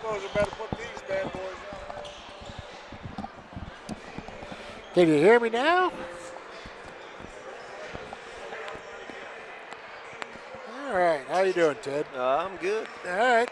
suppose we better put these bad boys on. Can you hear me now? All right, how you doing, Ted? I'm good. All right.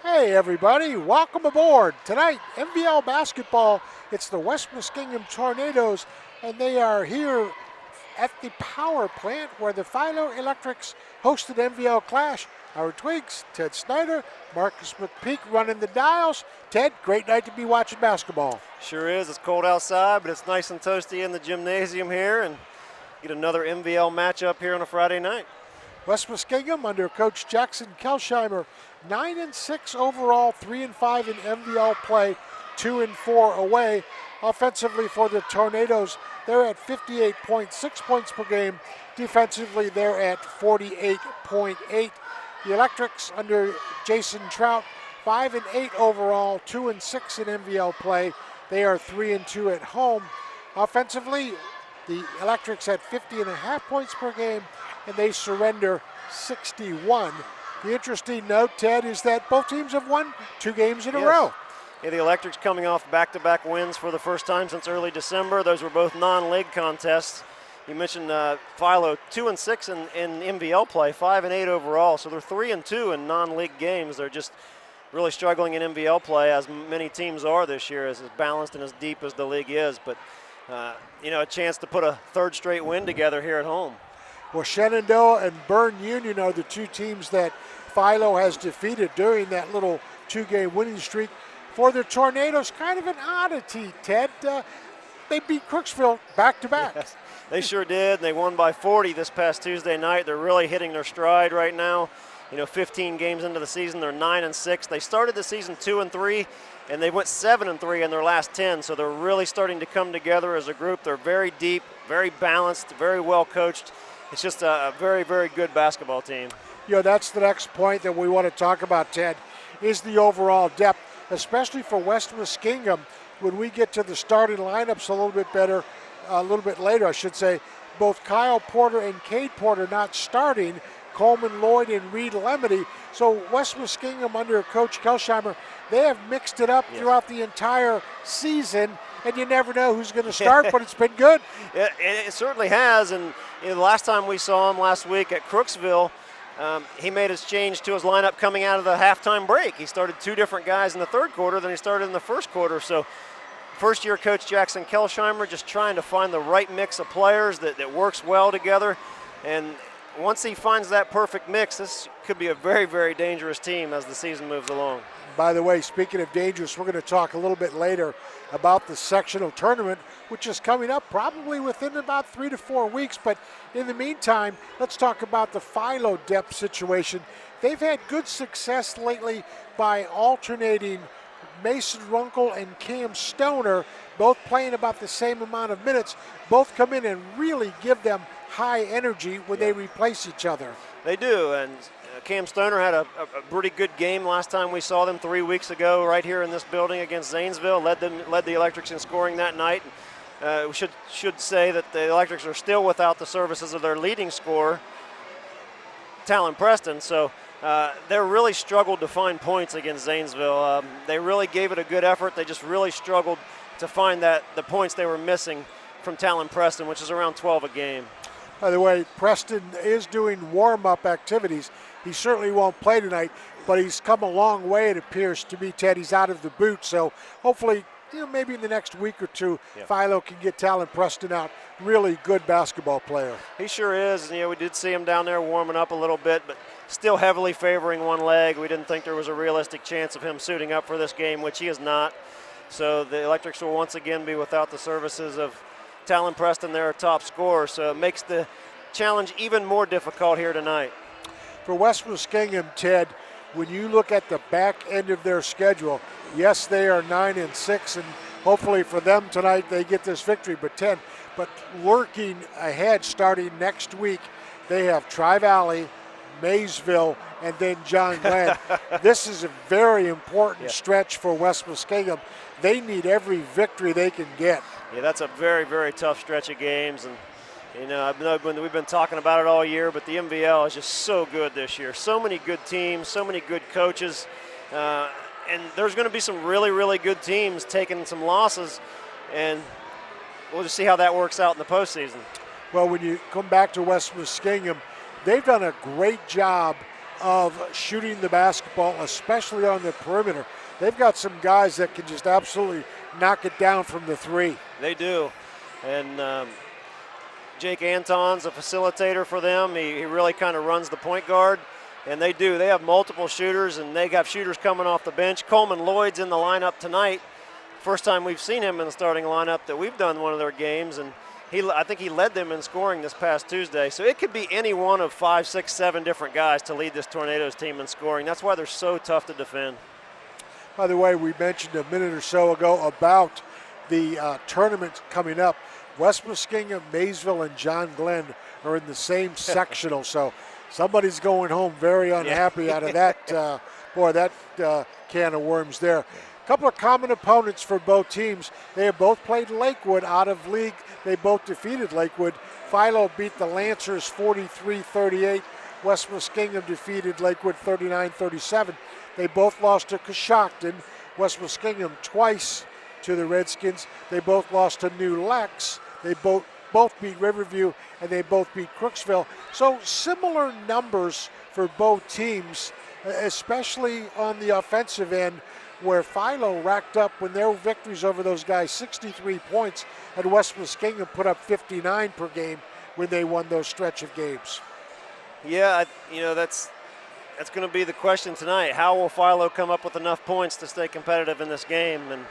Hey everybody, welcome aboard. Tonight, MVL basketball, it's the West Muskingum Tornadoes, and they are here at the power plant where the Philo Electrics hosted MVL Clash. Howard Twigs, Ted Snyder, Marcus McPeak running the dials. Ted, great night to be watching basketball. Sure is. It's cold outside, but it's nice and toasty in the gymnasium here, and get another MVL matchup here on a Friday night. West Muskingum under Coach Jackson Kelsheimer, 9-6 overall, 3-5 in MVL play, 2-4 away. Offensively for the Tornadoes, they're at 58.6 points per game. Defensively, they're at 48.8. The Electrics under Jason Trout, 5-8 overall, 2-6 in MVL play. They are 3-2 at home. Offensively, the Electrics at 50.5 points per game, and they surrender 61. The interesting note, Ted, is that both teams have won 2 games in a row. Yeah, the Electrics coming off back-to-back wins for the first time since early December. Those were both non-league contests. You mentioned Philo, 2-6 in MVL play, 5-8 overall. So they're 3-2 in non-league games. They're just really struggling in MVL play, as many teams are this year, as balanced and as deep as the league is. But you know, a chance to put a third straight win together here at home. Well, Shenandoah and Bern Union are the 2 teams that Philo has defeated during that little 2-game winning streak. for the Tornadoes, kind of an oddity, Ted. They beat Crooksville back-to-back. Yes, they sure did, and they won by 40 this past Tuesday night. They're really hitting their stride right now. 15 games into the season, they're 9-6. They started the season 2-3, and they went 7-3 in their last 10, so they're really starting to come together as a group. They're very deep, very balanced, very well coached. It's just a very, very good basketball team. That's the next point that we want to talk about, Ted, is the overall depth, especially for West Muskingum. When we get to the starting lineups a little bit later, I should say, both Kyle Porter and Cade Porter not starting, Coleman Lloyd and Reed Lemedy. So West Muskingum under Coach Kelsheimer, they have mixed it up throughout the entire season, and you never know who's going to start, but it's been good. It certainly has, and the last time we saw him last week at Crooksville, he made his change to his lineup coming out of the halftime break. He started 2 different guys in the third quarter than he started in the first quarter. So first-year coach Jackson Kelsheimer just trying to find the right mix of players that works well together. And once he finds that perfect mix, this could be a very, very dangerous team as the season moves along. By the way, speaking of dangerous, we're going to talk a little bit later about the sectional tournament, which is coming up probably within about 3 to 4 weeks. But in the meantime, let's talk about the Philo depth situation. They've had good success lately by alternating Mason Runkle and Cam Stoner, both playing about the same amount of minutes. Both come in and really give them high energy when they replace each other. They do, and Cam Stoner had a pretty good game last time we saw them 3 weeks ago right here in this building against Zanesville, led the Electrics in scoring that night. We should say that the Electrics are still without the services of their leading scorer, Talon Preston, so they really struggled to find points against Zanesville. They really gave it a good effort. They just really struggled to find the points they were missing from Talon Preston, which is around 12 a game. By the way, Preston is doing warm-up activities. He certainly won't play tonight, but he's come a long way, it appears to me, Ted. He's out of the boot, so hopefully, maybe in the next week or two, Philo can get Talon Preston out. Really good basketball player. He sure is. We did see him down there warming up a little bit, but still heavily favoring one leg. We didn't think there was a realistic chance of him suiting up for this game, which he is not. So the Electrics will once again be without the services of Talon Preston, their top scorer, so it makes the challenge even more difficult here tonight. For West Muskingum, Ted, when you look at the back end of their schedule, yes, they are 9-6, and hopefully for them tonight they get this victory. But lurking ahead starting next week, they have Tri-Valley, Maysville, and then John Glenn. This is a very important stretch for West Muskingum. They need every victory they can get. Yeah, that's a very, very tough stretch of games, and we've been talking about it all year, but the MVL is just so good this year. So many good teams, so many good coaches, and there's going to be some really, really good teams taking some losses, and we'll just see how that works out in the postseason. Well, when you come back to West Muskingum, they've done a great job of shooting the basketball, especially on the perimeter. They've got some guys that can just absolutely knock it down from the three. They do, and Jake Anton's a facilitator for them. He really kind of runs the point guard, and they do. They have multiple shooters, and they got shooters coming off the bench. Coleman Lloyd's in the lineup tonight. First time we've seen him in the starting lineup that we've done one of their games, and I think he led them in scoring this past Tuesday. So it could be any one of 5, 6, 7 different guys to lead this Tornadoes team in scoring. That's why they're so tough to defend. By the way, we mentioned a minute or so ago about the tournament coming up. West Muskingum, Maysville, and John Glenn are in the same sectional, so somebody's going home very unhappy out of that. That can of worms there. A couple of common opponents for both teams. They have both played Lakewood out of league. They both defeated Lakewood. Philo beat the Lancers 43-38. West Muskingum defeated Lakewood 39-37. They both lost to Coshocton. West Muskingum twice to the Redskins. They both lost to New Lex. They both beat Riverview, and they both beat Crooksville. So similar numbers for both teams, especially on the offensive end, where Philo racked up when their victories over those guys 63 points, and West Muskingum put up 59 per game when they won those stretch of games. Yeah, that's That's going to be the question tonight. How will Philo come up with enough points to stay competitive in this game? And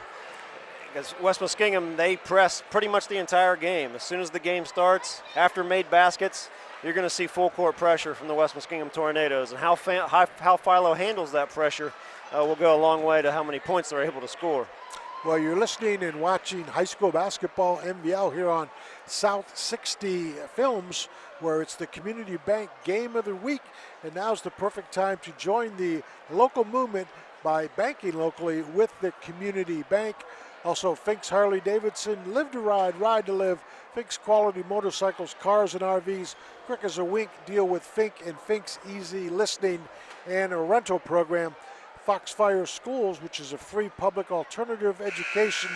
because West Muskingum, they press pretty much the entire game. As soon as the game starts, after made baskets, you're going to see full court pressure from the West Muskingum Tornadoes. And how Philo handles that pressure will go a long way to how many points they're able to score. Well, you're listening and watching high school basketball MVL here on South 60 Films, where it's the Community Bank Game of the Week. And now's the perfect time to join the local movement by banking locally with the Community Bank. Also, Fink's Harley Davidson, Live to Ride, Ride to Live, Fink's Quality Motorcycles, Cars and RVs, Quick as a Wink, deal with Fink and Fink's Easy Listening, and a rental program. Foxfire Schools, which is a free public alternative education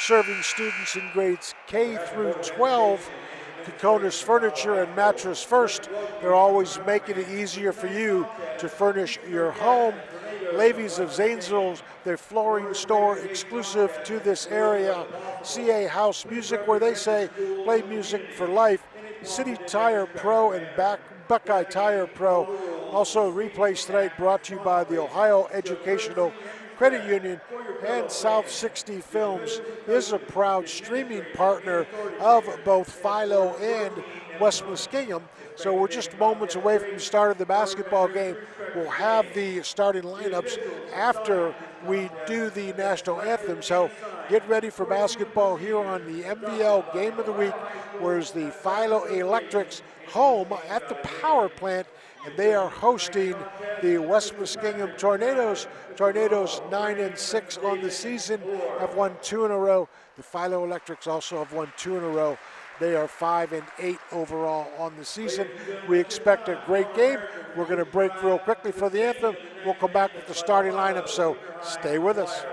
serving students in grades K through 12. Kokona's Furniture and Mattress First. They're always making it easier for you to furnish your home. Levy's of Zanesville, their flooring store exclusive to this area. CA House Music, where they say play music for life. City Tire Pro and Buckeye Tire Pro. Also replays tonight brought to you by the Ohio Educational Credit Union, and South 60 Films is a proud streaming partner of both Philo and West Muskingum. So we're just moments away from the start of the basketball game. We'll have the starting lineups after we do the national anthem. So get ready for basketball here on the MVL Game of the Week, whereas the Philo Electrics home at the power plant, and they are hosting the West Muskingum Tornadoes. Tornadoes 9-6 on the season, have won 2 in a row. The Philo Electrics also have won 2 in a row. They are 5-8 overall on the season. We expect a great game. We're going to break real quickly for the anthem. We'll come back with the starting lineup, so stay with us.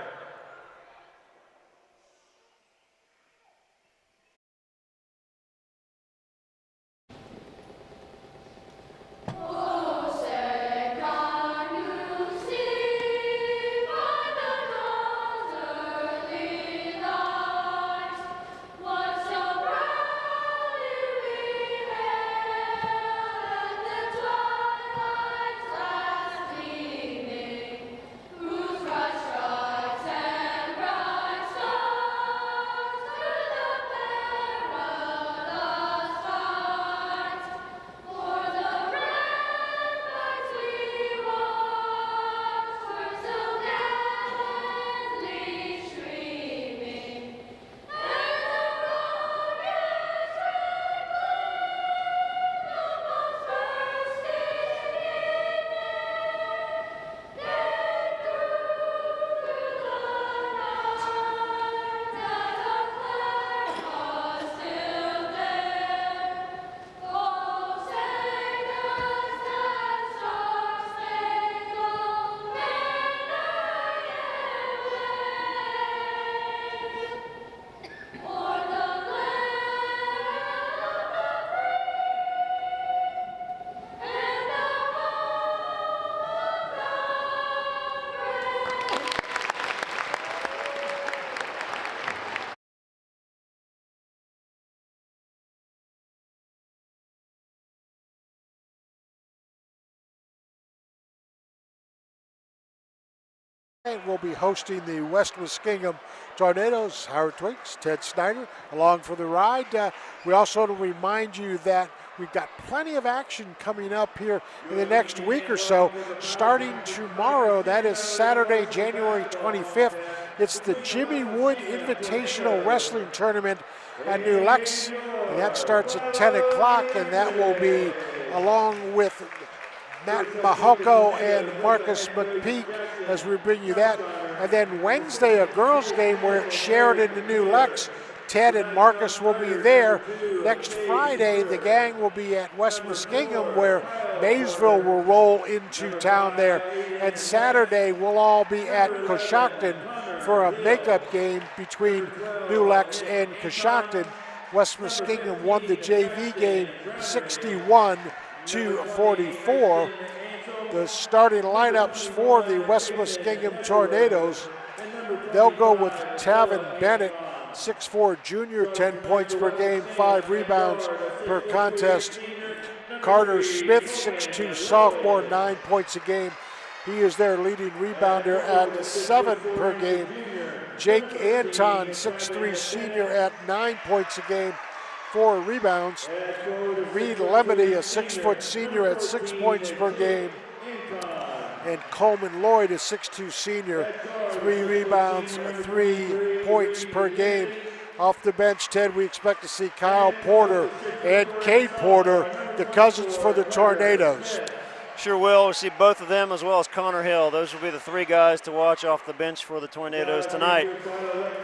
And we'll be hosting the West Muskingum Tornadoes. Howard Twiggs, Ted Snyder, along for the ride. We also want to remind you that we've got plenty of action coming up here in the next week or so. Starting tomorrow, that is Saturday, January 25th, it's the Jimmy Wood Invitational Wrestling Tournament at New Lex. And that starts at 10 o'clock, and that will be along with Matt Mahoko and Marcus McPeak as we bring you that. And then Wednesday, a girls game where it's Sheridan to New Lex. Ted and Marcus will be there. Next Friday, the gang will be at West Muskingum, where Maysville will roll into town there. And Saturday, we'll all be at Coshocton for a makeup game between New Lex and Coshocton. West Muskingum won the JV game 61-44. The starting lineups for the West Muskingum Tornadoes, they'll go with Tavin Bennett, 6'4" junior, 10 points per game, 5 rebounds per contest. Carter Smith, 6'2 sophomore, 9 points a game. He is their leading rebounder at 7 per game. Jake Anton, 6'3 senior at 9 points a game, 4 rebounds. Reed Lemony, a 6' senior at 6 points per game. And Coleman Lloyd, a 6'2 senior, 3 rebounds, 3 points per game. Off the bench, Ted, we expect to see Kyle Porter and Cade Porter, the cousins for the Tornadoes. Sure will. We'll see both of them as well as Connor Hill. Those will be the 3 guys to watch off the bench for the Tornadoes tonight.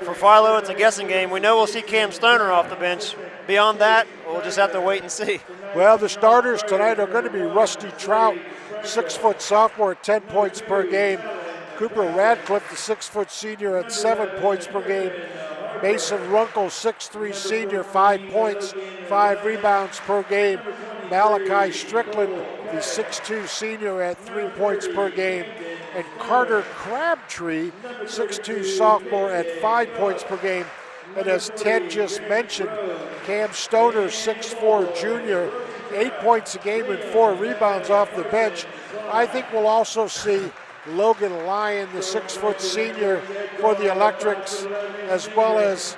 For Philo, it's a guessing game. We know we'll see Cam Stoner off the bench. Beyond that, we'll just have to wait and see. Well, the starters tonight are going to be Rusty Trout, 6' sophomore at 10 points per game. Cooper Radcliffe, the 6' senior at 7 points per game. Mason Runkle, 6'3 senior, 5 points, 5 rebounds per game. Malachi Strickland, the 6'2 senior at 3 points per game. And Carter Crabtree, 6'2 sophomore at 5 points per game. And as Ted just mentioned, Cam Stoner, 6'4 junior, 8 points a game and 4 rebounds off the bench. I think we'll also see Logan Lyon, the 6' senior for the Electrics, as well as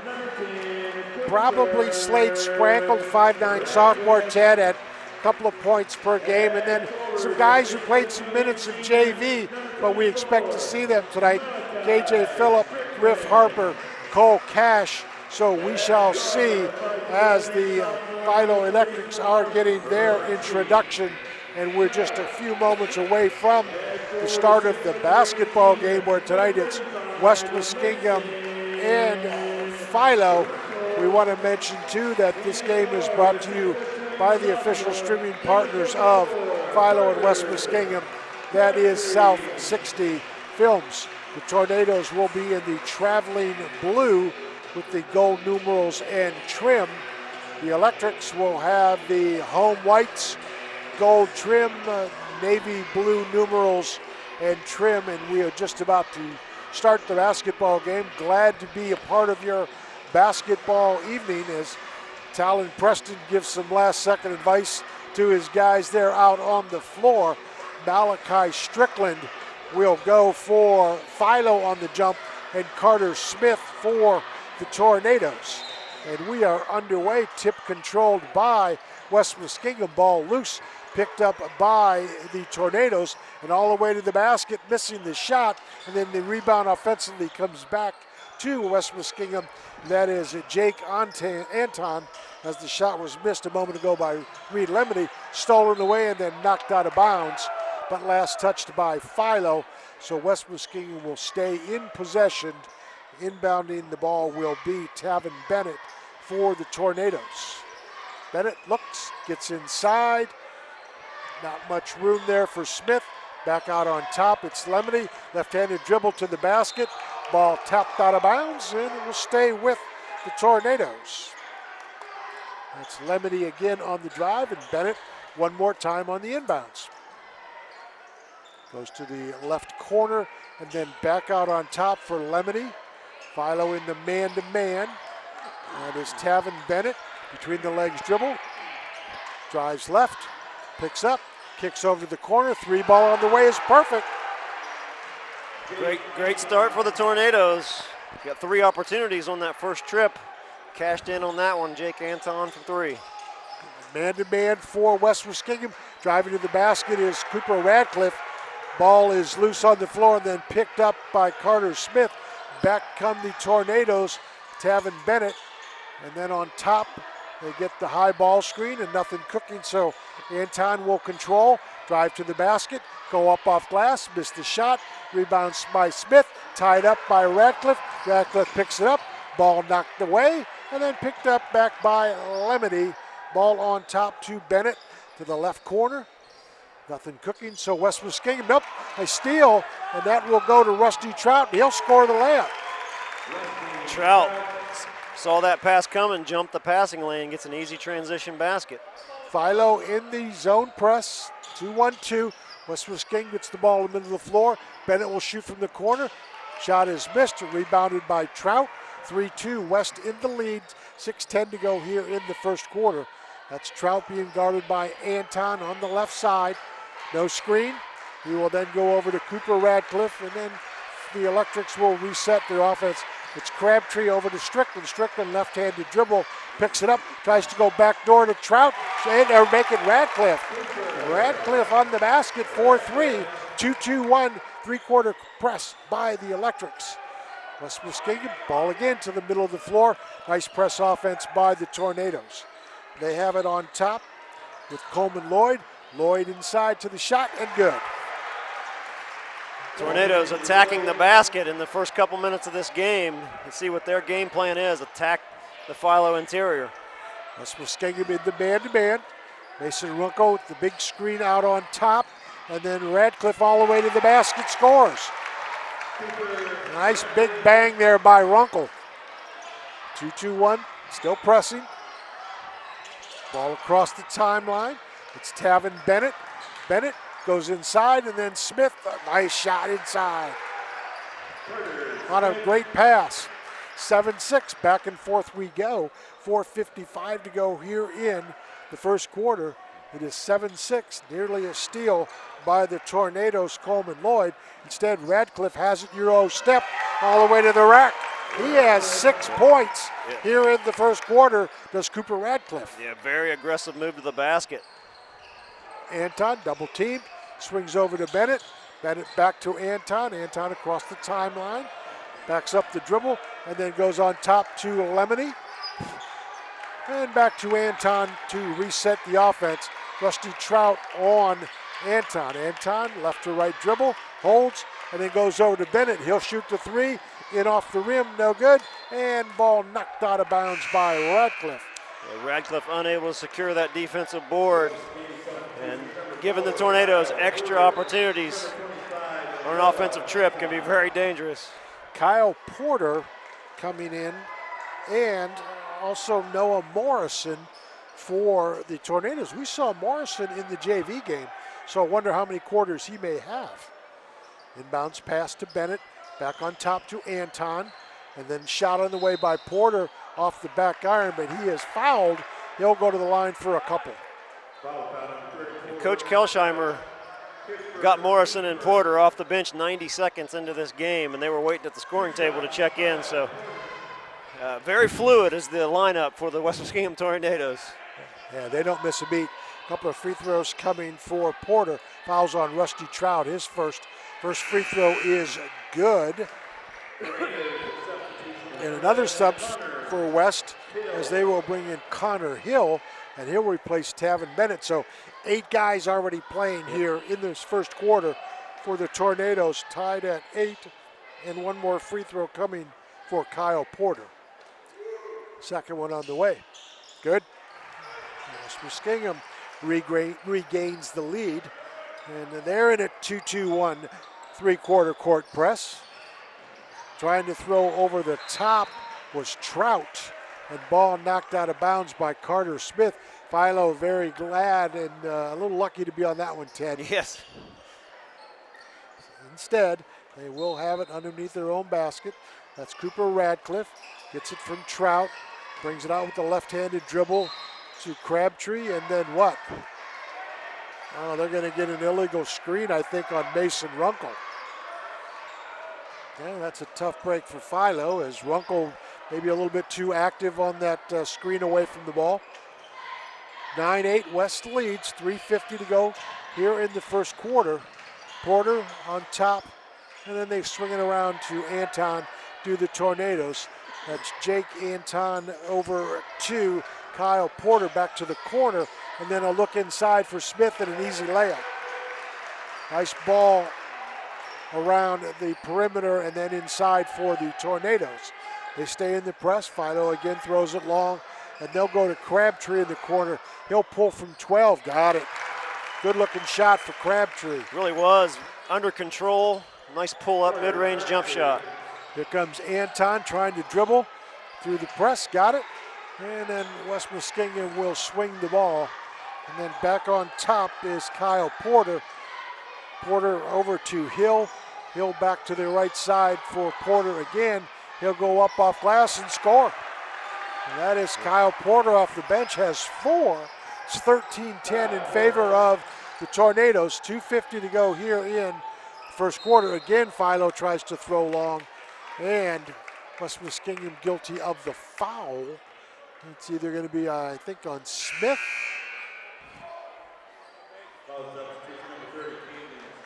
probably Slade Sprankle, 5'9 sophomore, Ted, at a couple of points per game. And then some guys who played some minutes of JV, but we expect to see them tonight. KJ Phillip, Griff Harper, Cole Cash. So we shall see as the Philo Electrics are getting their introduction. And we're just a few moments away from the start of the basketball game, where tonight it's West Muskingum and Philo. We want to mention too that this game is brought to you by the official streaming partners of Philo and West Muskingum. That is South 60 Films. The Tornadoes will be in the traveling blue with the gold numerals and trim. The Electrics will have the home whites, gold trim, navy blue numerals and trim, and we are just about to start the basketball game. Glad to be a part of your basketball evening as Talon Preston gives some last-second advice to his guys there out on the floor. Malachi Strickland will go for Philo on the jump, and Carter Smith for the Tornadoes. And we are underway, tip controlled by West Muskingum, ball loose, picked up by the Tornadoes, and all the way to the basket, missing the shot, and then the rebound offensively comes back to West Muskingum. That is Jake Anton, as the shot was missed a moment ago by Reed Lemony, stolen away and then knocked out of bounds, but last touched by Philo. So West Muskingum will stay in possession. Inbounding the ball will be Tavin Bennett for the Tornadoes. Bennett looks, gets inside. Not much room there for Smith. Back out on top, it's Lemony. Left-handed dribble to the basket. Ball tapped out of bounds, and it will stay with the Tornadoes. That's Lemony again on the drive, and Bennett one more time on the inbounds. Goes to the left corner, and then back out on top for Lemony. Philo in the man-to-man. That is Tavin Bennett. Between the legs dribble. Drives left, picks up, kicks over to the corner. 3 ball on the way is perfect. Great start for the Tornadoes. Got 3 opportunities on that first trip. Cashed in on that one, Jake Anton from 3. Man-to-man for West Muskingum. Driving to the basket is Cooper Radcliffe. Ball is loose on the floor and then picked up by Carter Smith. Back come the Tornadoes, Tavin Bennett. And then on top, they get the high ball screen and nothing cooking, so Anton will control. Drive to the basket, go up off glass, miss the shot. Rebounds by Smith, tied up by Radcliffe. Radcliffe picks it up, ball knocked away, and then picked up back by Lemony. Ball on top to Bennett to the left corner. Nothing cooking, so West Muskingum, nope, a steal, and that will go to Rusty Trout. He'll score the layup. Trout saw that pass coming, jumped the passing lane, gets an easy transition basket. Philo in the zone press, 2-1-2. West Muskingum gets the ball in the middle of the floor. Bennett will shoot from the corner. Shot is missed, rebounded by Trout. 3-2, West in the lead, 6:10 to go here in the first quarter. That's Trout being guarded by Anton on the left side. No screen. He will then go over to Cooper Radcliffe, and then the Electrics will reset their offense. It's Crabtree over to Strickland. Strickland left-handed dribble, picks it up, tries to go back door to Trout, and they're making Radcliffe. Radcliffe on the basket, 4-3, 2-2-1, three-quarter press by the Electrics. West Muskingum, ball again to the middle of the floor. Nice press offense by the Tornadoes. They have it on top with Coleman Lloyd. Lloyd inside to the shot, and good. Tornadoes attacking the basket in the first couple minutes of this game. Let's see what their game plan is. Attack the Philo interior. West Muskingum in the man-to-man. Mason Runkle with the big screen out on top, and then Radcliffe all the way to the basket, scores. Nice big bang there by Runkle. 2-2-1, still pressing. Ball across the timeline. It's Tavin Bennett. Bennett goes inside, and then Smith, a nice shot inside. On a great pass. 7-6, back and forth we go. 4:55 to go here in the first quarter. It is 7-6, nearly a steal by the Tornadoes, Coleman Lloyd. Instead, Radcliffe has it Euro step all the way to the rack. He has 6 points here in the first quarter, does Cooper Radcliffe. Yeah, very aggressive move to the basket. Anton double teamed, swings over to Bennett. Bennett back to Anton. Anton across the timeline, backs up the dribble, and then goes on top to Lemony. And back to Anton to reset the offense. Rusty Trout on Anton. Anton left to right dribble, holds, and then goes over to Bennett. He'll shoot the three, in off the rim, no good, and ball knocked out of bounds by Radcliffe. Yeah, Radcliffe unable to secure that defensive board, and giving the Tornadoes extra opportunities on an offensive trip can be very dangerous. Kyle Porter coming in, and also Noah Morrison for the Tornadoes. We saw Morrison in the JV game, so I wonder how many quarters he may have. Inbounds pass to Bennett, back on top to Anton, and then shot on the way by Porter off the back iron, but he is fouled. He'll go to the line for a couple. And Coach Kelsheimer got Morrison and Porter off the bench 90 seconds into this game, and they were waiting at the scoring table to check in, so very fluid is the lineup for the West Muskingum Tornadoes. Yeah, they don't miss a beat. A couple of free throws coming for Porter. Fouls on Rusty Trout, his first free throw is good. And another sub for West, as they will bring in Connor Hill, and he'll replace Tavin Bennett. So 8 guys already playing here in this first quarter for the Tornadoes, tied at 8, and one more free throw coming for Kyle Porter. Second one on the way. Good. West Muskingum regains the lead, and they're in a 2-2-1 three-quarter court press. Trying to throw over the top was Trout, and ball knocked out of bounds by Carter Smith. Philo very glad and a little lucky to be on that one, Ted. Yes. Instead, they will have it underneath their own basket. That's Cooper Radcliffe. Gets it from Trout, brings it out with the left-handed dribble to Crabtree, and then what? Oh, they're going to get an illegal screen, I think, on Mason Runkle. Yeah, that's a tough break for Philo, as Runkle maybe a little bit too active on that screen away from the ball. 9-8, West leads, 3:50 to go here in the first quarter. Porter on top, and then they swing it around to Anton, do the Tornadoes. That's Jake Anton over to Kyle Porter, back to the corner, and then a look inside for Smith and an easy layup. Nice ball around the perimeter and then inside for the Tornadoes. They stay in the press. Philo again throws it long, and they'll go to Crabtree in the corner. He'll pull from 12. Got it. Good looking shot for Crabtree. Really was under control. Nice pull up mid-range jump shot. Here comes Anton trying to dribble through the press. Got it. And then West Muskingum will swing the ball. And then back on top is Kyle Porter. Porter over to Hill. Hill back to the right side for Porter again. He'll go up off glass and score. And that is Kyle Porter off the bench, has 4. It's 13-10 in favor of the Tornadoes. 2:50 to go here in first quarter. Again, Philo tries to throw long, and West Muskingum guilty of the foul. It's either going to be, I think, on Smith.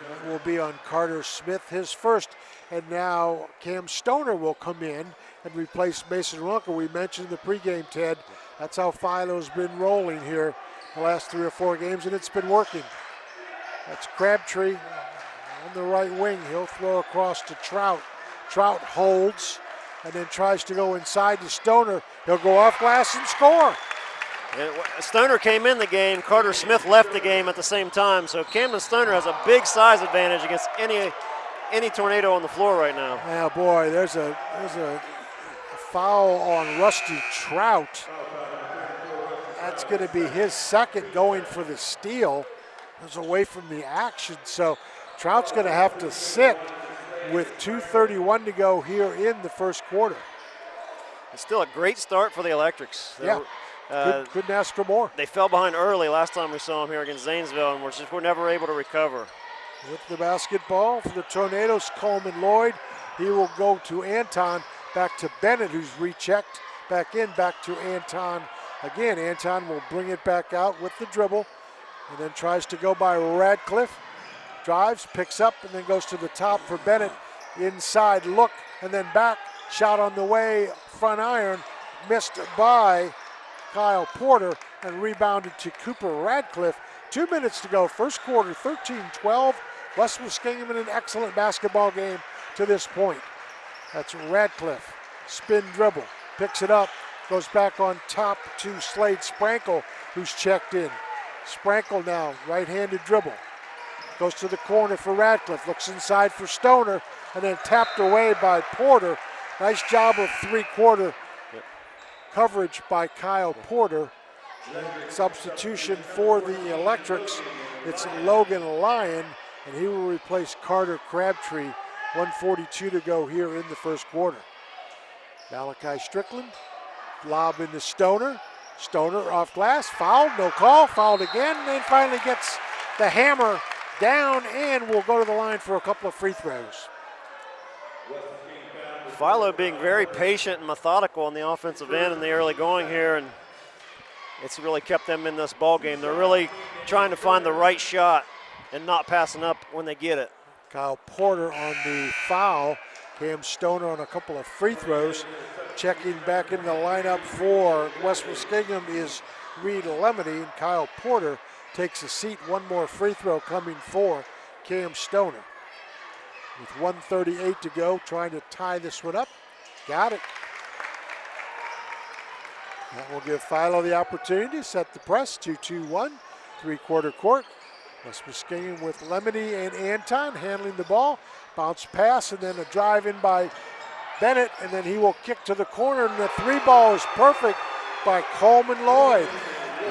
That will be on Carter Smith, his first. And now Cam Stoner will come in and replace Mason Runkel. We mentioned in the pregame, Ted. That's how Philo's been rolling here the last 3 or 4 games, and it's been working. That's Crabtree on the right wing. He'll throw across to Trout. Trout holds and then tries to go inside to Stoner. He'll go off glass and score. And Stoner came in the game. Carter Smith left the game at the same time. So Camden Stoner has a big size advantage against any Tornado on the floor right now. Yeah, boy, there's a foul on Rusty Trout. That's going to be his second, going for the steal. It was away from the action, so Trout's going to have to sit with 2:31 to go here in the first quarter. It's still a great start for the Electrics. Yeah, couldn't ask for more. They fell behind early last time we saw them here against Zanesville, and we're never able to recover. With the basketball for the Tornadoes, Coleman Lloyd. He will go to Anton, back to Bennett, who's rechecked, back in, back to Anton. Again, Anton will bring it back out with the dribble, and then tries to go by Radcliffe. Drives, picks up, and then goes to the top for Bennett. Inside look, and then back. Shot on the way, front iron, missed by Kyle Porter, and rebounded to Cooper Radcliffe. 2 minutes to go, first quarter, 13-12. West Muskingum in an excellent basketball game to this point. That's Radcliffe, spin dribble, picks it up, goes back on top to Slade Sprankle, who's checked in. Sprankle now, right-handed dribble. Goes to the corner for Radcliffe, looks inside for Stoner, and then tapped away by Porter. Nice job of three-quarter coverage by Kyle Porter. Substitution for the Electrics, it's Logan Lyon, and he will replace Carter Crabtree. 1:42 to go here in the first quarter. Malachi Strickland, lob into Stoner. Stoner off glass, fouled, no call, fouled again, and then finally gets the hammer down and will go to the line for a couple of free throws. Philo being very patient and methodical on the offensive end in the early going here, and it's really kept them in this ball game. They're really trying to find the right shot and not passing up when they get it. Kyle Porter on the foul. Cam Stoner on a couple of free throws. Checking back in the lineup for West Muskingum is Reed Lemony, and Kyle Porter takes a seat. One more free throw coming for Cam Stoner. With 1:38 to go, trying to tie this one up. Got it. That will give Philo the opportunity to set the press. 2-2-1, three-quarter court. West Muskingum with Lemony and Anton handling the ball. Bounce pass and then a drive in by Bennett, and then he will kick to the corner, and the three ball is perfect by Coleman Lloyd.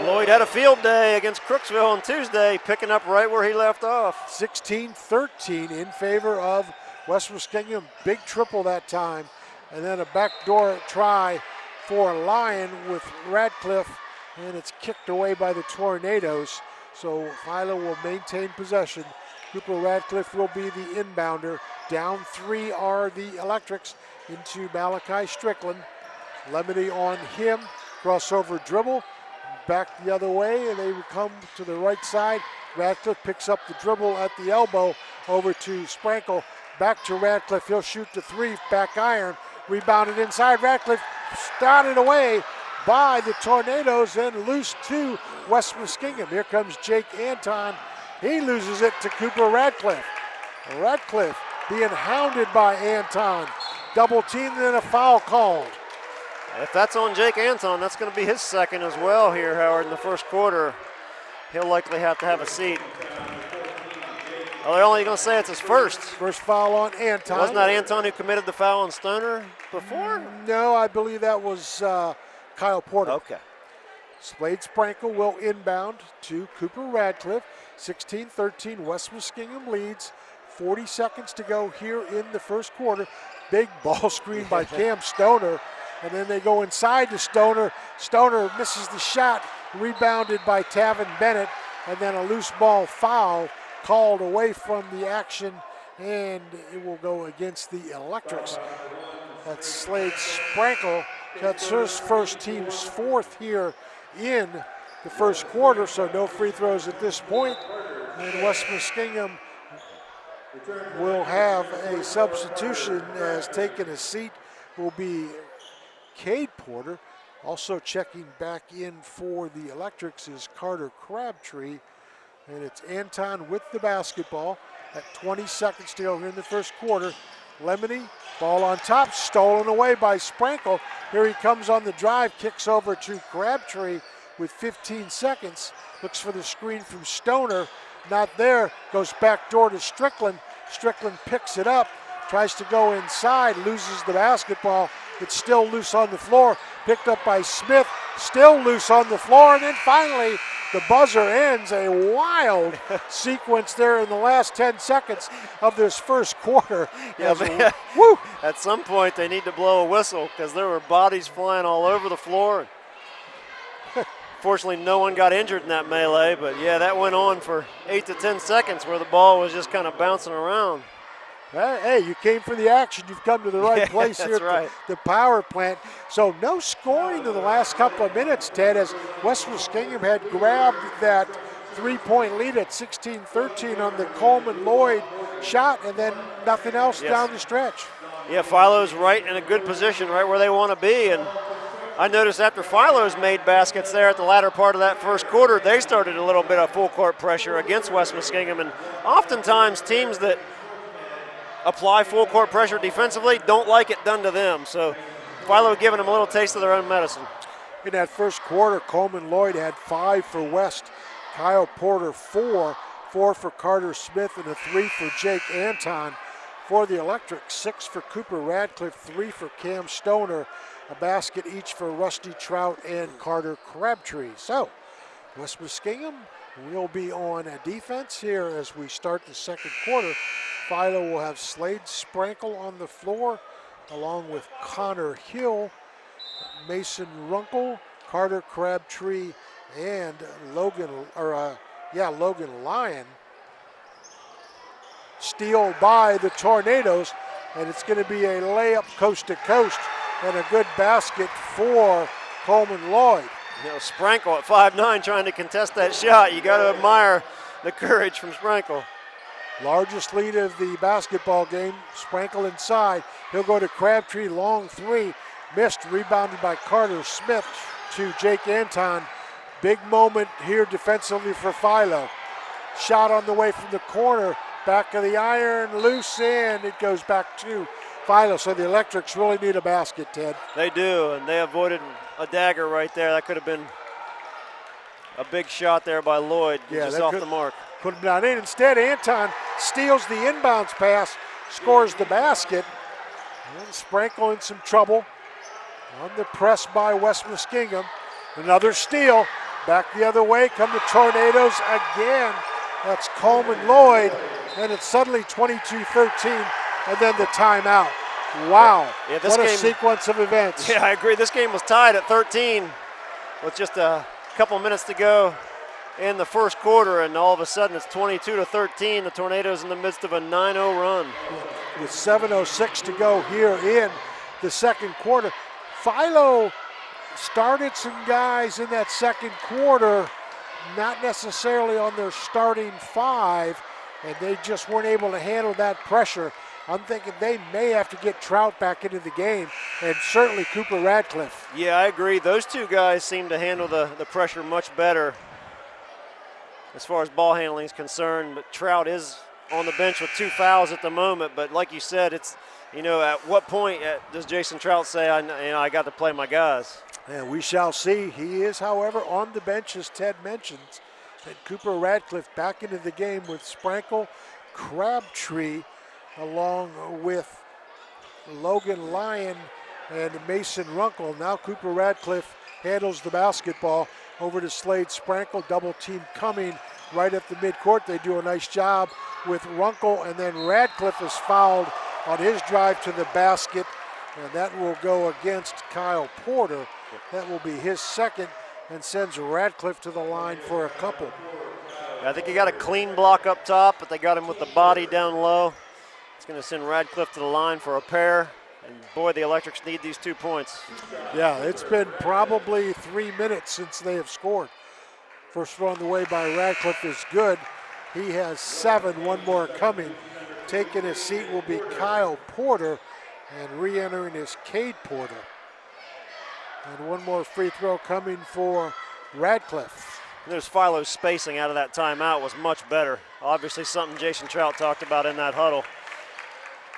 Lloyd had a field day against Crooksville on Tuesday, picking up right where he left off. 16-13 in favor of West Muskingum. Big triple that time, and then a backdoor try for Lyon with Radcliffe, and it's kicked away by the Tornadoes. So Philo will maintain possession. Cooper Radcliffe will be the inbounder. Down 3 are the Electrics into Malachi Strickland. Lemony on him, crossover dribble, back the other way, and they will come to the right side. Radcliffe picks up the dribble at the elbow over to Sprankle. Back to Radcliffe, he'll shoot the three, back iron, rebounded inside. Radcliffe started away by the Tornadoes and loose to West Muskingum. Here comes Jake Anton. He loses it to Cooper Radcliffe. Radcliffe being hounded by Anton. Double team and then a foul called. If that's on Jake Anton, that's going to be his second as well here, Howard, in the first quarter. He'll likely have to have a seat. Well, they're only going to say it's his first. First foul on Anton. Wasn't that Anton who committed the foul on Stoner before? No, I believe that was Kyle Porter. Okay. Slade Sprankle will inbound to Cooper Radcliffe. 16-13, West Muskingum leads. 40 seconds to go here in the first quarter. Big ball screen by Cam Stoner. And then they go inside to Stoner. Stoner misses the shot. rebounded by Tavin Bennett, and then a loose ball foul called away from the action, and it will go against the Electrics. That's Slade Sprankle. That's his first, team's fourth here in the first quarter, so no free throws at this point. And West Muskingum will have a substitution as taking a seat will be Cade Porter. Also checking back in for the Electrics is Carter Crabtree. And it's Anton with the basketball at 20 seconds to go here in the first quarter. Lemony, ball on top, stolen away by Sprankle. Here he comes on the drive, kicks over to Crabtree with 15 seconds. Looks for the screen from Stoner. Not there, goes back door to Strickland. Strickland picks it up, tries to go inside, loses the basketball. It's still loose on the floor, picked up by Smith, still loose on the floor, and then finally the buzzer ends. A wild sequence there in the last 10 seconds of this first quarter. Yeah, woo! At some point they need to blow a whistle because there were bodies flying all over the floor. Fortunately, no one got injured in that melee, but yeah, that went on for 8 to 10 seconds where the ball was just kind of bouncing around. Hey, you came for the action. You've come to the right place here at the power plant. So no scoring in the last couple of minutes, Ted, as West Muskingum had grabbed that three-point lead at 16-13 on the Coleman Lloyd shot, and then nothing else down the stretch. Yeah, Philo's right in a good position, right where they want to be. And I noticed after Philo's made baskets there at the latter part of that first quarter, they started a little bit of full court pressure against West Muskingum. And oftentimes teams that apply full court pressure defensively don't like it done to them. So Philo giving them a little taste of their own medicine. In that first quarter, Coleman Lloyd had 5 for West. Kyle Porter 4 for Carter Smith, and a 3 for Jake Anton. For the Electric, 6 for Cooper Radcliffe, 3 for Cam Stoner, a basket each for Rusty Trout and Carter Crabtree. So West Muskingum will be on a defense here as we start the second quarter. Philo will have Slade Sprankle on the floor along with Connor Hill, Mason Runkle, Carter Crabtree, and Logan Lyon. Steal by the Tornadoes, and it's going to be a layup coast to coast and a good basket for Coleman Lloyd. You know, Sprankle at 5'9" trying to contest that shot. You got to admire the courage from Sprankle. Largest lead of the basketball game. Sprankle inside. He'll go to Crabtree, long 3. Missed, rebounded by Carter Smith to Jake Anton. Big moment here defensively for Philo. Shot on the way from the corner. Back of the iron, loose in. It goes back to Philo. So the Electrics really need a basket, Ted. They do, and they avoided a dagger right there. That could have been a big shot there by Lloyd, just off the mark. Put him down in. Instead, Anton steals the inbounds pass, scores the basket. And Sprankle in some trouble on the press by West Muskingum. Another steal. Back the other way come the Tornadoes again. That's Coleman Lloyd, and it's suddenly 22-13, and then the timeout. Wow, yeah, what a sequence of events. Yeah, I agree. This game was tied at 13 with just a couple minutes to go in the first quarter, and all of a sudden it's 22-13. The Tornadoes in the midst of a 9-0 run. With 7:06 to go here in the second quarter. Philo started some guys in that second quarter, not necessarily on their starting 5, and they just weren't able to handle that pressure. I'm thinking they may have to get Trout back into the game, and certainly Cooper Radcliffe. Yeah, I agree. Those two guys seem to handle the pressure much better as far as ball handling is concerned. But Trout is on the bench with 2 fouls at the moment. But like you said, it's, you know, at what point does Jason Trout say, I got to play my guys? And we shall see. He is, however, on the bench, as Ted mentions. And Cooper Radcliffe back into the game with Sprankle, Crabtree, along with Logan Lyon and Mason Runkle. Now Cooper Radcliffe handles the basketball over to Slade Sprankle. Double team coming right at the midcourt. They do a nice job with Runkle, and then Radcliffe is fouled on his drive to the basket, and that will go against Kyle Porter. That will be his second, and sends Radcliffe to the line for a couple. I think he got a clean block up top, but they got him with the body down low. It's going to send Radcliffe to the line for a pair. And boy, the Electrics need these 2 points. Yeah, it's been probably 3 minutes since they have scored. First one on the way by Radcliffe is good. He has 7, one more coming. Taking his seat will be Kyle Porter, and re-entering is Cade Porter. And one more free throw coming for Radcliffe. There's Philo's spacing out of that timeout was much better. Obviously something Jason Trout talked about in that huddle.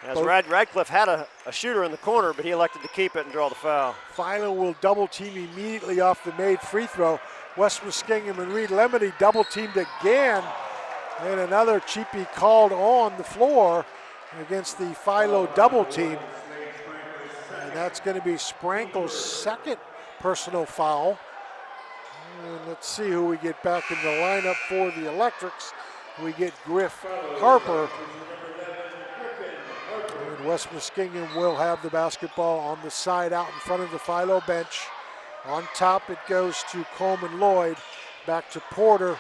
As Radcliffe had a shooter in the corner, but he elected to keep it and draw the foul. Philo will double team immediately off the made free throw. West Muskingum and Reed Lemony double teamed again. And another cheapie called on the floor against the Philo double team. And that's going to be Sprankle's second personal foul. And let's see who we get back in the lineup for the Electrics. We get Griff Harper. And West Muskingum will have the basketball on the side out in front of the Philo bench. On top it goes to Coleman Lloyd. Back to Porter.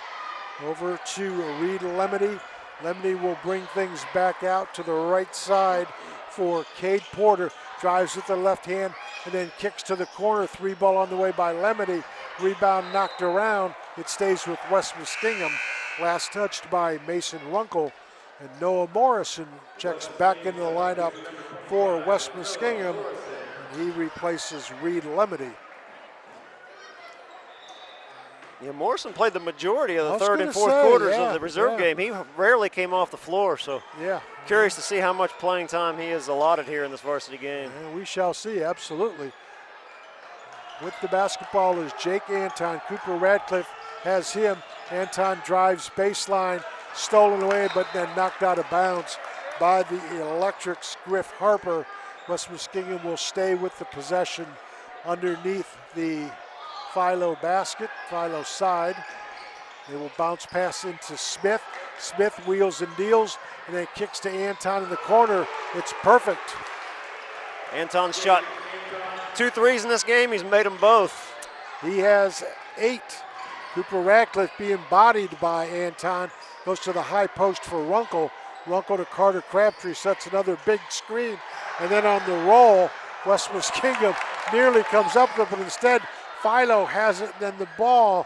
Over to Reed Lemony. Lemony will bring things back out to the right side for Cade Porter. Drives with the left hand and then kicks to the corner. 3 ball on the way by Lemony. Rebound knocked around. It stays with West Muskingum. Last touched by Mason Runkle. And Noah Morrison checks back into the lineup for West Muskingum. And he replaces Reed Lemony. Yeah, Morrison played the majority of the third and fourth quarters of the reserve game. He rarely came off the floor, so curious to see how much playing time he is allotted here in this varsity game. And we shall see, absolutely. With the basketball is Jake Anton. Cooper Radcliffe has him. Anton drives baseline, stolen away, but then knocked out of bounds by the Electrics. Griff Harper. West Muskingum will stay with the possession underneath the Philo basket, Philo side. They will bounce pass into Smith. Smith wheels and deals and then kicks to Anton in the corner. It's perfect. Anton's shot 2 threes in this game. He's made them both. He has 8. Cooper Radcliffe being bodied by Anton. Goes to the high post for Runkle. Runkle to Carter Crabtree, sets another big screen. And then on the roll, West Muskingum nearly comes up with it, but instead Philo has it, and then the ball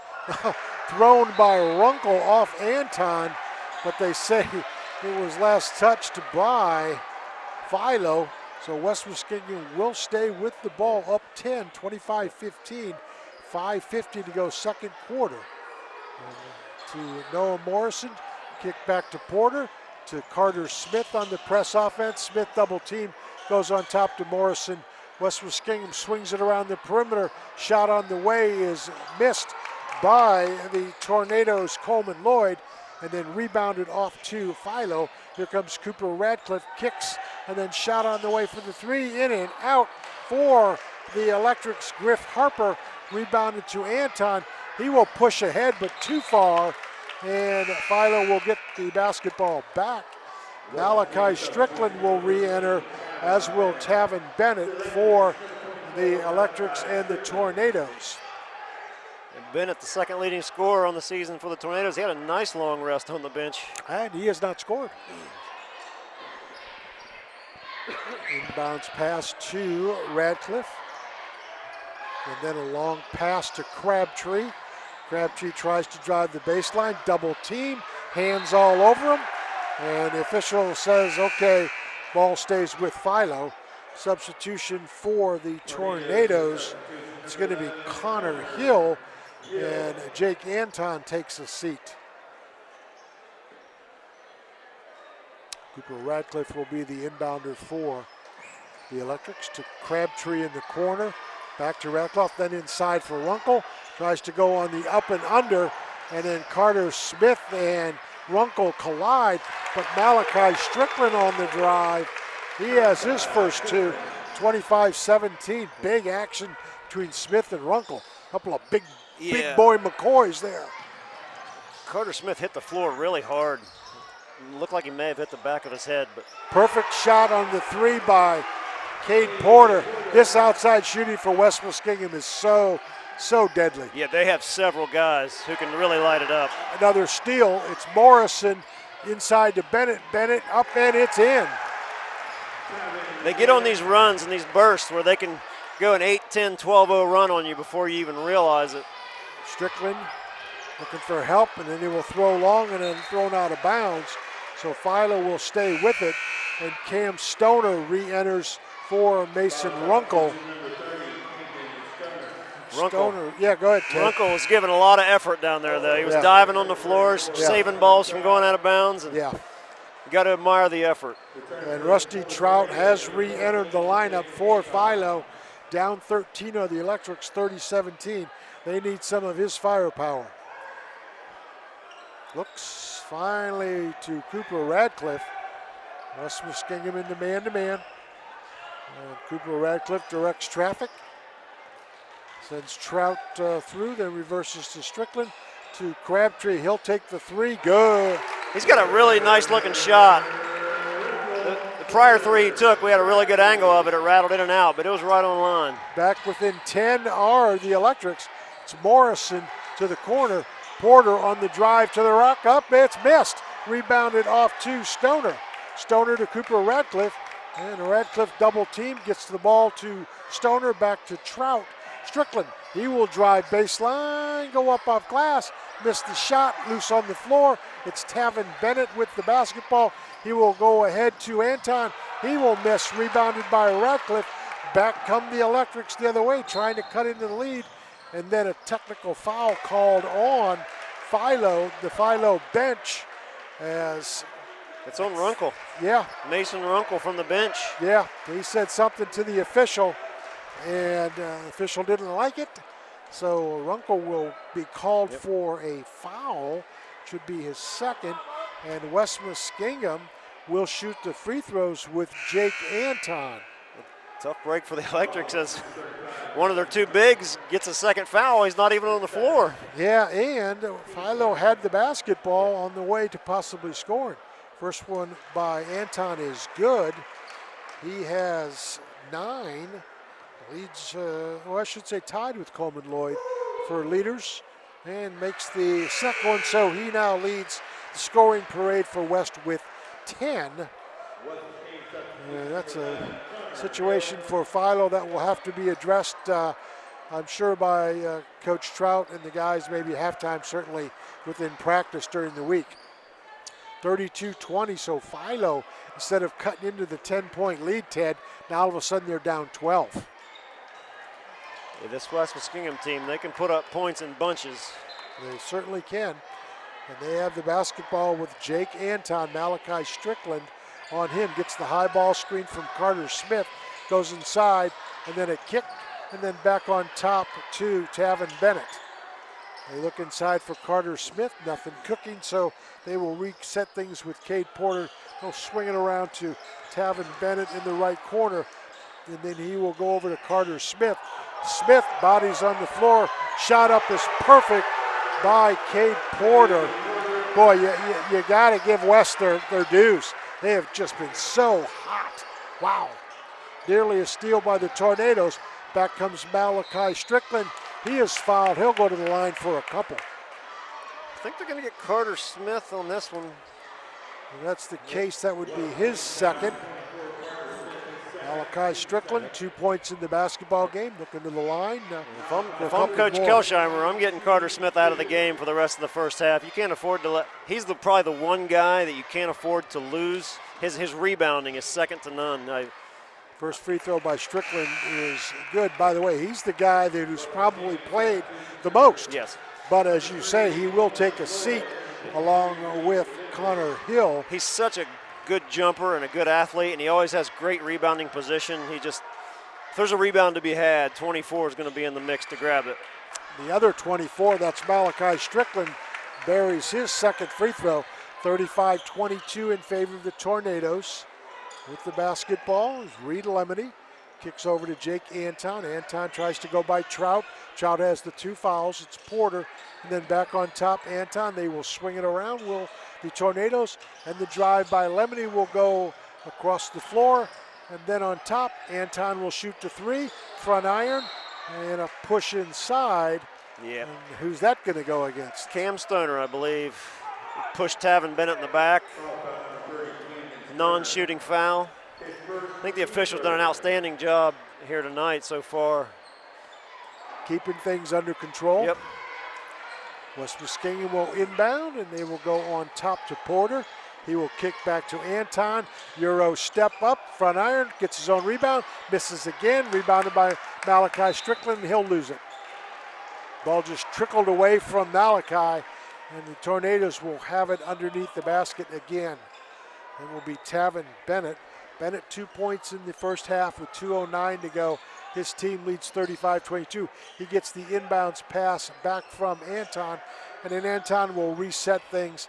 thrown by Runkle off Anton, but they say it was last touched by Philo. So West Muskingum will stay with the ball up 10, 25-15, 5:50 to go second quarter. And to Noah Morrison, kick back to Porter, to Carter Smith on the press offense. Smith double team, goes on top to Morrison. West Muskingum swings it around the perimeter. Shot on the way is missed by the Tornadoes' Coleman Lloyd, and then rebounded off to Philo. Here comes Cooper Radcliffe, kicks, and then shot on the way for the 3, in and out for the Electrics. Griff Harper rebounded to Anton. He will push ahead, but too far, and Philo will get the basketball back. Malachi Strickland will re-enter, as will Tavin Bennett for the Electrics and the Tornadoes. And Bennett, the second leading scorer on the season for the Tornadoes. He had a nice long rest on the bench. And he has not scored. Inbounds pass to Radcliffe. And then a long pass to Crabtree. Crabtree tries to drive the baseline, double team, hands all over him. And the official says, okay, ball stays with Philo. Substitution for the Tornadoes. It's going to be Connor Hill, and Jake Anton takes a seat. Cooper Radcliffe will be the inbounder for the Electrics. To Crabtree in the corner. Back to Radcliffe, then inside for Runkle. Tries to go on the up and under, and then Carter Smith and Runkle collide, but Malachi Strickland on the drive. He has his first 2, 25-17. Big action between Smith and Runkle. A couple of big boy McCoys there. Carter Smith hit the floor really hard. Looked like he may have hit the back of his head, but perfect shot on the 3 by Cade Porter. This outside shooting for West Muskingum is so so deadly. Yeah, they have several guys who can really light it up. Another steal. It's Morrison inside to Bennett. Bennett up and it's in. They get on these runs and these bursts where they can go an 8, 10, 12-0 run on you before you even realize it. Strickland looking for help, and then he will throw long and then thrown out of bounds. So Philo will stay with it, and Cam Stoner re-enters for Mason Runkle. Stoner, yeah, go ahead, Ted. Runkle was giving a lot of effort down there, though. He was diving on the floors, saving balls from going out of bounds. And you got to admire the effort. And Rusty Trout has re-entered the lineup for Philo. Down 13 on the Electrics, 30-17. They need some of his firepower. Looks finally to Cooper Radcliffe. West Muskingum into man-to-man. Cooper Radcliffe directs traffic. Sends Trout through, then reverses to Strickland. To Crabtree, he'll take the three, good. He's got a really nice looking shot. The prior three he took, we had a really good angle of it. It rattled in and out, but it was right on line. Back within 10 are the Electrics. It's Morrison to the corner. Porter on the drive to the rock, up, it's missed. Rebounded off to Stoner. Stoner to Cooper Radcliffe, and Radcliffe double team, gets the ball to Stoner, back to Trout. Strickland, he will drive baseline, go up off glass, miss the shot, loose on the floor. It's Tavin Bennett with the basketball. He will go ahead to Anton. He will miss, rebounded by Radcliffe. Back come the Electrics the other way, trying to cut into the lead. And then a technical foul called on Philo, the Philo bench, as it's on Runkle. Yeah. Mason Runkle from the bench. Yeah, he said something to the official, and the official didn't like it. So Runkle will be called for a foul, should be his second, and West Muskingum will shoot the free throws with Jake Anton. Tough break for the Electrics as one of their two bigs gets a second foul. He's not even on the floor. Yeah, and Philo had the basketball on the way to possibly scoring. First one by Anton is good. He has 9. Leads, well, I should say tied with Coleman Lloyd for leaders, and makes the second one, so he now leads the scoring parade for West with 10. That's a situation for Philo that will have to be addressed, I'm sure, by Coach Trout and the guys, maybe halftime, certainly within practice during the week. 32-20, so Philo, instead of cutting into the 10-point lead, Ted, now all of a sudden they're down 12. Yeah, this West Muskingum team, they can put up points in bunches. They certainly can. And they have the basketball with Jake Anton. Malachi Strickland on him, gets the high ball screen from Carter Smith, goes inside, and then a kick, and then back on top to Tavin Bennett. They look inside for Carter Smith, nothing cooking, so they will reset things with Cade Porter. They'll swing it around to Tavin Bennett in the right corner, and then he will go over to Carter Smith. Smith, bodies on the floor, shot up is perfect by Cade Porter. Boy, you got to give West their dues. They have just been so hot. Wow. Nearly a steal by the Tornadoes. Back comes Malachi Strickland. He is fouled. He'll go to the line for a couple. I think they're going to get Carter Smith on this one. If that's the case, that would be his second. Malachi Strickland, 2 points in the basketball game. Looking to the line. If I'm Coach Kelsheimer, I'm getting Carter Smith out of the game for the rest of the first half. You can't afford to let. He's probably the one guy that you can't afford to lose. His rebounding is second to none. First free throw by Strickland is good. By the way, he's the guy who's probably played the most. Yes. But as you say, he will take a seat along with Connor Hill. He's such a good jumper and a good athlete, and he always has great rebounding position. If there's a rebound to be had, 24 is going to be in the mix to grab it. The other 24, that's Malachi Strickland, buries his second free throw. 35-22 in favor of the Tornadoes. With the basketball is Reed Lemony. Kicks over to Jake Anton. Anton tries to go by Trout. Trout has the 2 fouls. It's Porter. And then back on top, Anton. They will swing it around. The Tornadoes, and the drive by Lemony will go across the floor. And then on top, Anton will shoot the 3. Front iron. And a push inside. Yeah. And who's that going to go against? Cam Stoner, I believe. Pushed Tavin Bennett in the back. Non-shooting foul. I think the officials done an outstanding job here tonight so far. Keeping things under control. Yep. West Muskingum will inbound, and they will go on top to Porter. He will kick back to Anton. Euro step up, front iron, gets his own rebound, misses again, rebounded by Malachi Strickland. He'll lose it. Ball just trickled away from Malachi, and the Tornadoes will have it underneath the basket again. It will be Tavin Bennett. Bennett 2 points in the first half with 2:09 to go. His team leads 35-22. He gets the inbounds pass back from Anton, and then Anton will reset things.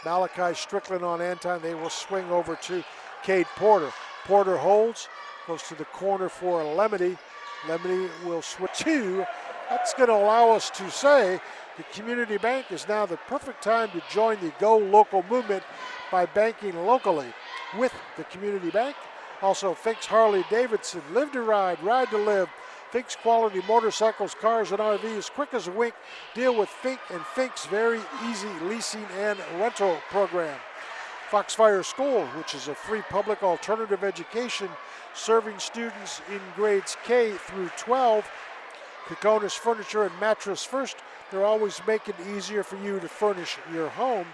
Malachi Strickland on Anton. They will swing over to Cade Porter. Porter holds, goes to the corner for Lemony. Lemony will switch to. That's going to allow us to say the Community Bank is now the perfect time to join the Go Local movement by banking locally with the Community Bank. Also, Fink's Harley Davidson, live to ride, ride to live. Fink's quality motorcycles, cars, and RVs, quick as a wink. Deal with Fink and Fink's very easy leasing and rental program. Foxfire School, which is a free public alternative education serving students in grades K through 12. Kokonis Furniture and Mattress First. They're always making it easier for you to furnish your home.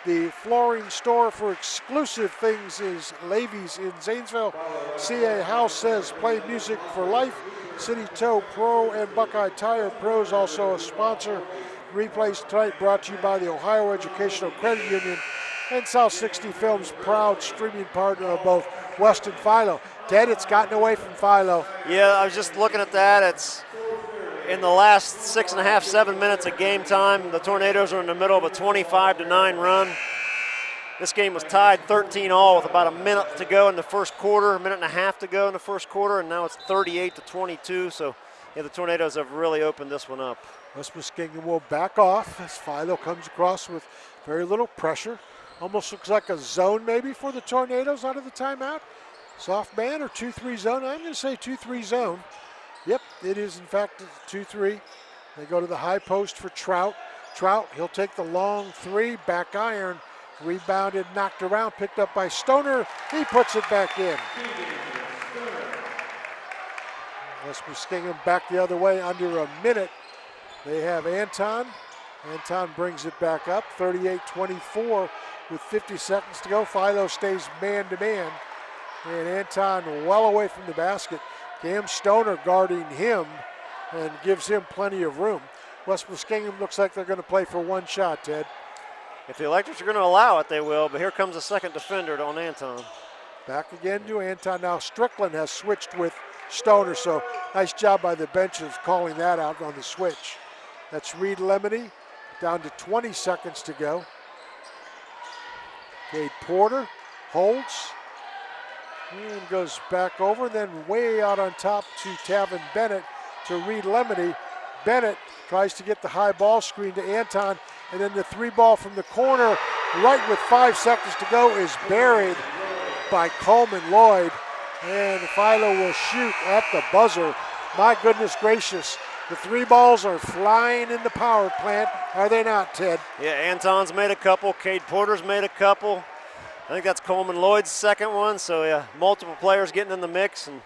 The flooring store for exclusive things is Levy's in Zanesville. CA House says play music for life. City Toe Pro and Buckeye Tire Pros also a sponsor. Replays tonight brought to you by the Ohio Educational Credit Union and South 60 Films, proud streaming partner of both West and Philo. Ted, it's gotten away from Philo. Yeah, I was just looking at that. It's in the last 6.5, 7 minutes of game time. The Tornadoes are in the middle of a 25-9 run. This game was tied 13-all with about a minute to go in the first quarter, a minute and a half to go in the first quarter, and now it's 38-22. So, yeah, the Tornadoes have really opened this one up. West Muskingum will back off as Philo comes across with very little pressure. Almost looks like a zone maybe for the Tornadoes out of the timeout. Soft man or 2-3 zone? I'm going to say 2-3 zone. Yep, it is in fact 2-3. They go to the high post for Trout. Trout, he'll take the long three, back iron, rebounded, knocked around, picked up by Stoner. He puts it back in. West Muskingum back the other way under a minute. They have Anton. Anton brings it back up, 38-24 with 50 seconds to go. Philo stays man-to-man, and Anton well away from the basket. Cam Stoner guarding him and gives him plenty of room. West Muskingum looks like they're going to play for one shot, Ted. If the Electrics are going to allow it, they will, but here comes the second defender on Anton. Back again to Anton. Now Strickland has switched with Stoner, so nice job by the bench of calling that out on the switch. That's Reed Lemony, down to 20 seconds to go. Cade Porter holds and goes back over, then way out on top to Tavin Bennett to Reed Lemony. Bennett tries to get the high ball screen to Anton, and then the three ball from the corner, right with 5 seconds to go, is buried by Coleman Lloyd, and Philo will shoot at the buzzer. My goodness gracious, the three balls are flying in the power plant, are they not, Ted? Yeah, Anton's made a couple, Cade Porter's made a couple. I think that's Coleman Lloyd's second one, so yeah, multiple players getting in the mix, and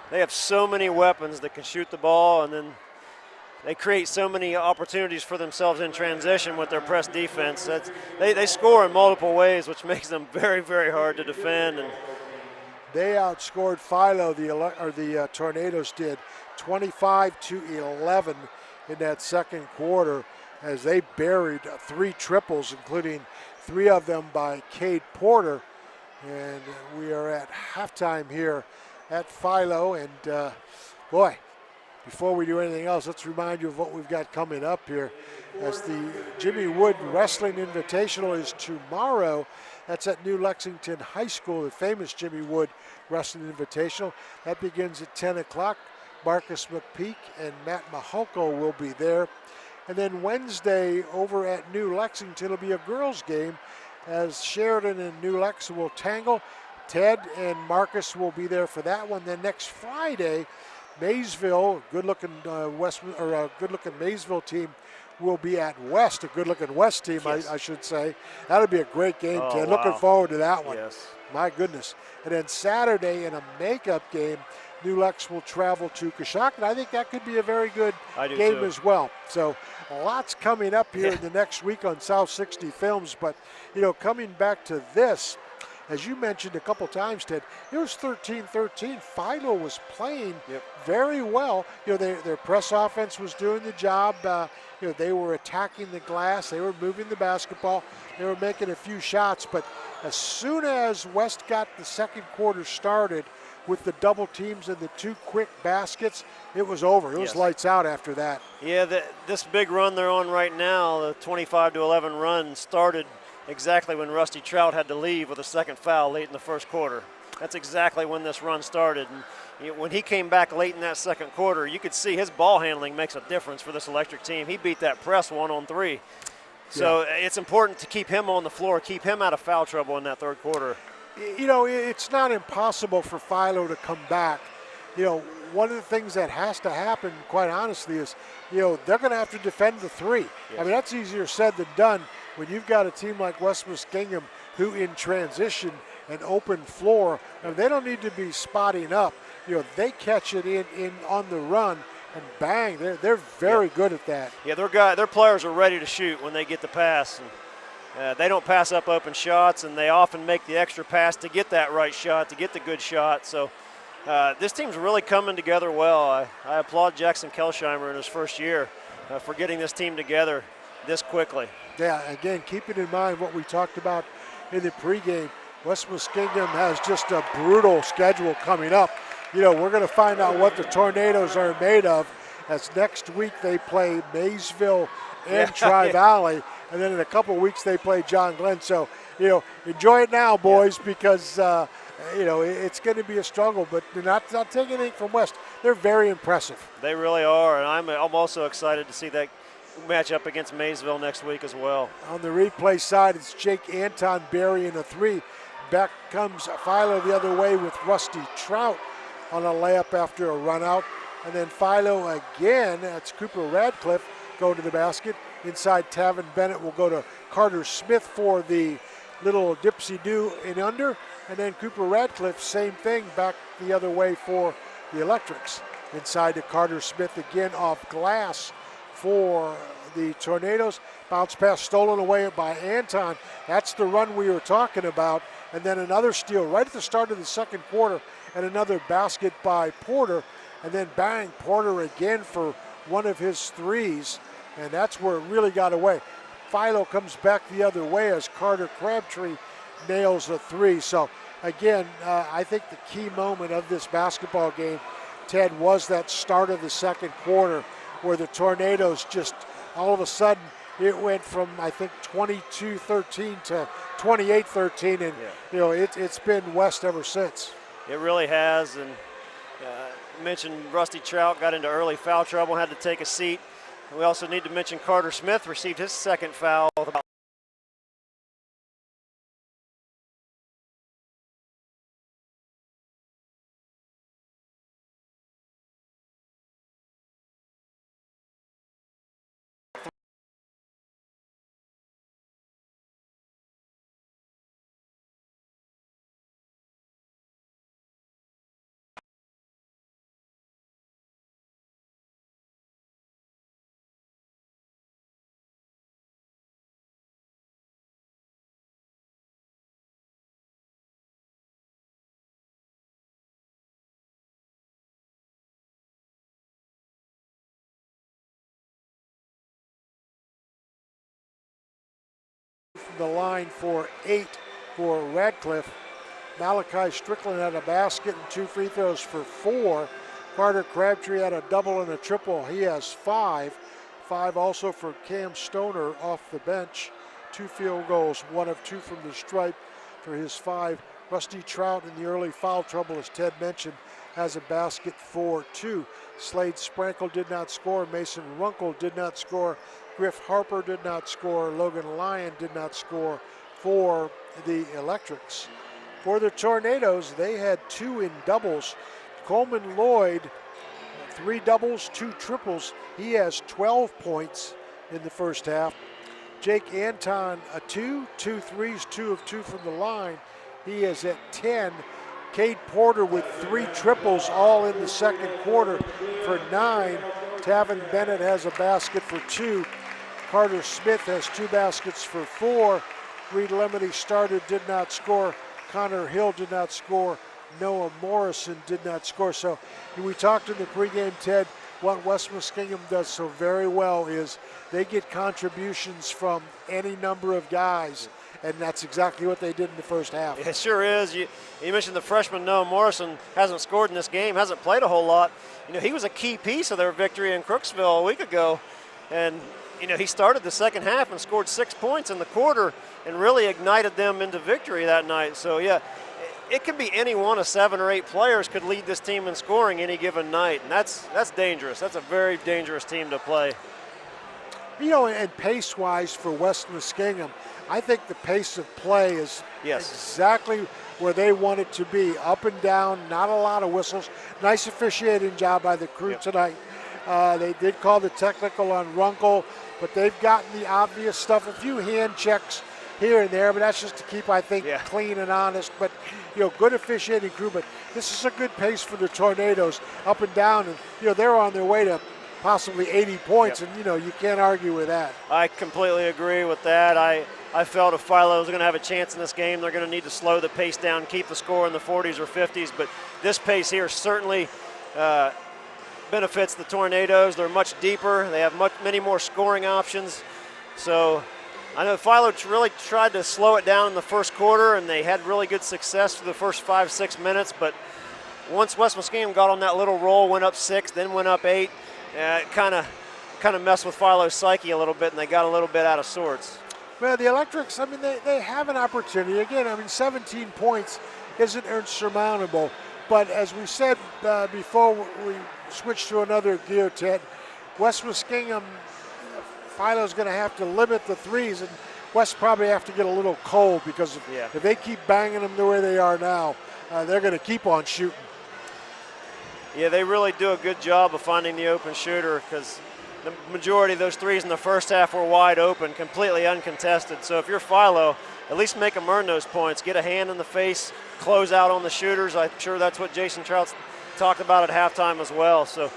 they have so many weapons that can shoot the ball, and then they create so many opportunities for themselves in transition with their press defense. They score in multiple ways, which makes them very, very hard to defend. And they outscored Philo, the Tornadoes did, 25-11 in that second quarter, as they buried 3 triples, including 3 of them by Cade Porter. And we are at halftime here at Philo, and boy, before we do anything else, let's remind you of what we've got coming up here, as the Jimmy Wood Wrestling Invitational is tomorrow. That's at New Lexington High School, the famous Jimmy Wood Wrestling Invitational. That begins at 10 o'clock. Marcus McPeak and Matt Mahoko will be there. And then Wednesday over at New Lexington will be a girls' game, as Sheridan and New Lex will tangle. Ted and Marcus will be there for that one. Then next Friday, Maysville, good-looking good-looking Maysville team, will be at West, a good-looking West team, Yes. I should say. That'll be a great game, Oh, Ted. wow. Looking forward to that one. Yes. My goodness. And then Saturday in a makeup game, New Lex will travel to Coshocton. I think that could be a very good game too. as well. So lots coming up here in the next week on South 60 Films. But, coming back to this, as you mentioned a couple times, Ted, it was 13-13. Philo was playing very well. Their press offense was doing the job. They were attacking the glass. They were moving the basketball. They were making a few shots. But as soon as West got the second quarter started with the double teams and the 2 quick baskets, it was over. It was lights out after that. Yeah, this big run they're on right now, the 25-11 run, started exactly when Rusty Trout had to leave with a second foul late in the first quarter. That's exactly when this run started. And when he came back late in that second quarter, you could see his ball handling makes a difference for this Electric team. He beat that press 1-on-3. So it's important to keep him on the floor, keep him out of foul trouble in that third quarter. It's not impossible for Philo to come back. One of the things that has to happen, quite honestly, is, they're going to have to defend the 3. Yes. I mean, that's easier said than done when you've got a team like West Muskingum who in transition and open floor, they don't need to be spotting up. They catch it in on the run and bang, they're very good at that. Yeah, their players are ready to shoot when they get the pass. And, they don't pass up open shots, and they often make the extra pass to get that right shot, to get the good shot. So this team's really coming together well. I applaud Jackson Kelsheimer in his first year for getting this team together this quickly. Yeah, again, keeping in mind what we talked about in the pregame, West Muskingum has just a brutal schedule coming up. We're going to find out what the Tornadoes are made of, as next week they play Maysville and Tri-Valley, and then in a couple of weeks they play John Glenn. So, enjoy it now, boys, because, it's going to be a struggle, but not taking anything from West. They're very impressive. They really are, and I'm also excited to see that match up against Maysville next week as well. On the replay side, it's Jake Anton burying a 3. Back comes Philo the other way with Rusty Trout on a layup after a run out. And then Philo again, that's Cooper Radcliffe going to the basket. Inside, Tavin Bennett will go to Carter Smith for the little dipsy-do in under. And then Cooper Radcliffe, same thing, back the other way for the Electrics. Inside to Carter Smith again off glass for the Tornadoes. Bounce pass stolen away by Anton. That's the run we were talking about. And then another steal right at the start of the second quarter, and another basket by Porter. And then bang, Porter again for one of his 3s. And that's where it really got away. Philo comes back the other way as Carter Crabtree nails a 3. So again, I think the key moment of this basketball game, Ted, was that start of the second quarter, where the Tornadoes just all of a sudden it went from, I think, 22-13 to 28-13, and it's been West ever since. It really has, and mentioned Rusty Trout got into early foul trouble, had to take a seat. We also need to mention Carter Smith received his second foul about From the line for 8 for Radcliffe. Malachi Strickland had a basket and 2 free throws for 4. Carter Crabtree had a double and a triple. He has 5. 5 also for Cam Stoner off the bench. 2 field goals, 1 of 2 from the stripe for his 5. Rusty Trout in the early foul trouble, as Ted mentioned, has a basket for 2. Slade Sprankle did not score. Mason Runkle did not score. Griff Harper did not score. Logan Lyon did not score for the Electrics. For the Tornadoes, they had 2 in doubles. Coleman Lloyd 3 doubles, 2 triples. He has 12 points in the first half. Jake Anton, a 2 threes, 2 of 2 from the line. He is at 10. Cade Porter with 3 triples, all in the second quarter for 9. Tavin Bennett has a basket for 2. Carter Smith has 2 baskets for 4. Reed Lemony started, did not score. Connor Hill did not score. Noah Morrison did not score. So we talked in the pregame, Ted, what West Muskingum does so very well is they get contributions from any number of guys, and that's exactly what they did in the first half. It sure is. You mentioned the freshman Noah Morrison hasn't scored in this game, hasn't played a whole lot. He was a key piece of their victory in Crooksville a week ago, and he started the second half and scored 6 points in the quarter and really ignited them into victory that night. So yeah, it could be any one of 7 or 8 players could lead this team in scoring any given night, and that's dangerous. That's a very dangerous team to play. And pace-wise for West Muskingum, I think the pace of play is exactly where they want it to be. Up and down, not a lot of whistles. Nice officiating job by the crew tonight. They did call the technical on Runkle, but they've gotten the obvious stuff. A few hand checks here and there, but that's just to keep, I think, clean and honest. But, good officiating crew. But this is a good pace for the Tornadoes, up and down. And, they're on their way to possibly 80 points, and, you can't argue with that. I completely agree with that. I felt if Philo is going to have a chance in this game, they're going to need to slow the pace down, keep the score in the 40s or 50s. But this pace here certainly benefits the Tornadoes. They're much deeper. They have many more scoring options. So I know Philo really tried to slow it down in the first quarter, and they had really good success for the first 5-6 minutes. But once West Muskingum got on that little roll, went up 6, then went up 8, it kind of messed with Philo's psyche a little bit, and they got a little bit out of sorts. Well, the Electrics, they have an opportunity. Again, 17 points isn't insurmountable. But as we said before we switch to another gear, Ted, West Muskingum, Philo's going to have to limit the threes, and West probably have to get a little cold because if they keep banging them the way they are now, they're going to keep on shooting. Yeah, they really do a good job of finding the open shooter because the majority of those threes in the first half were wide open, completely uncontested. So if you're Philo, at least make them earn those points. Get a hand in the face, close out on the shooters. I'm sure that's what Jason Trout talked about at halftime as well. So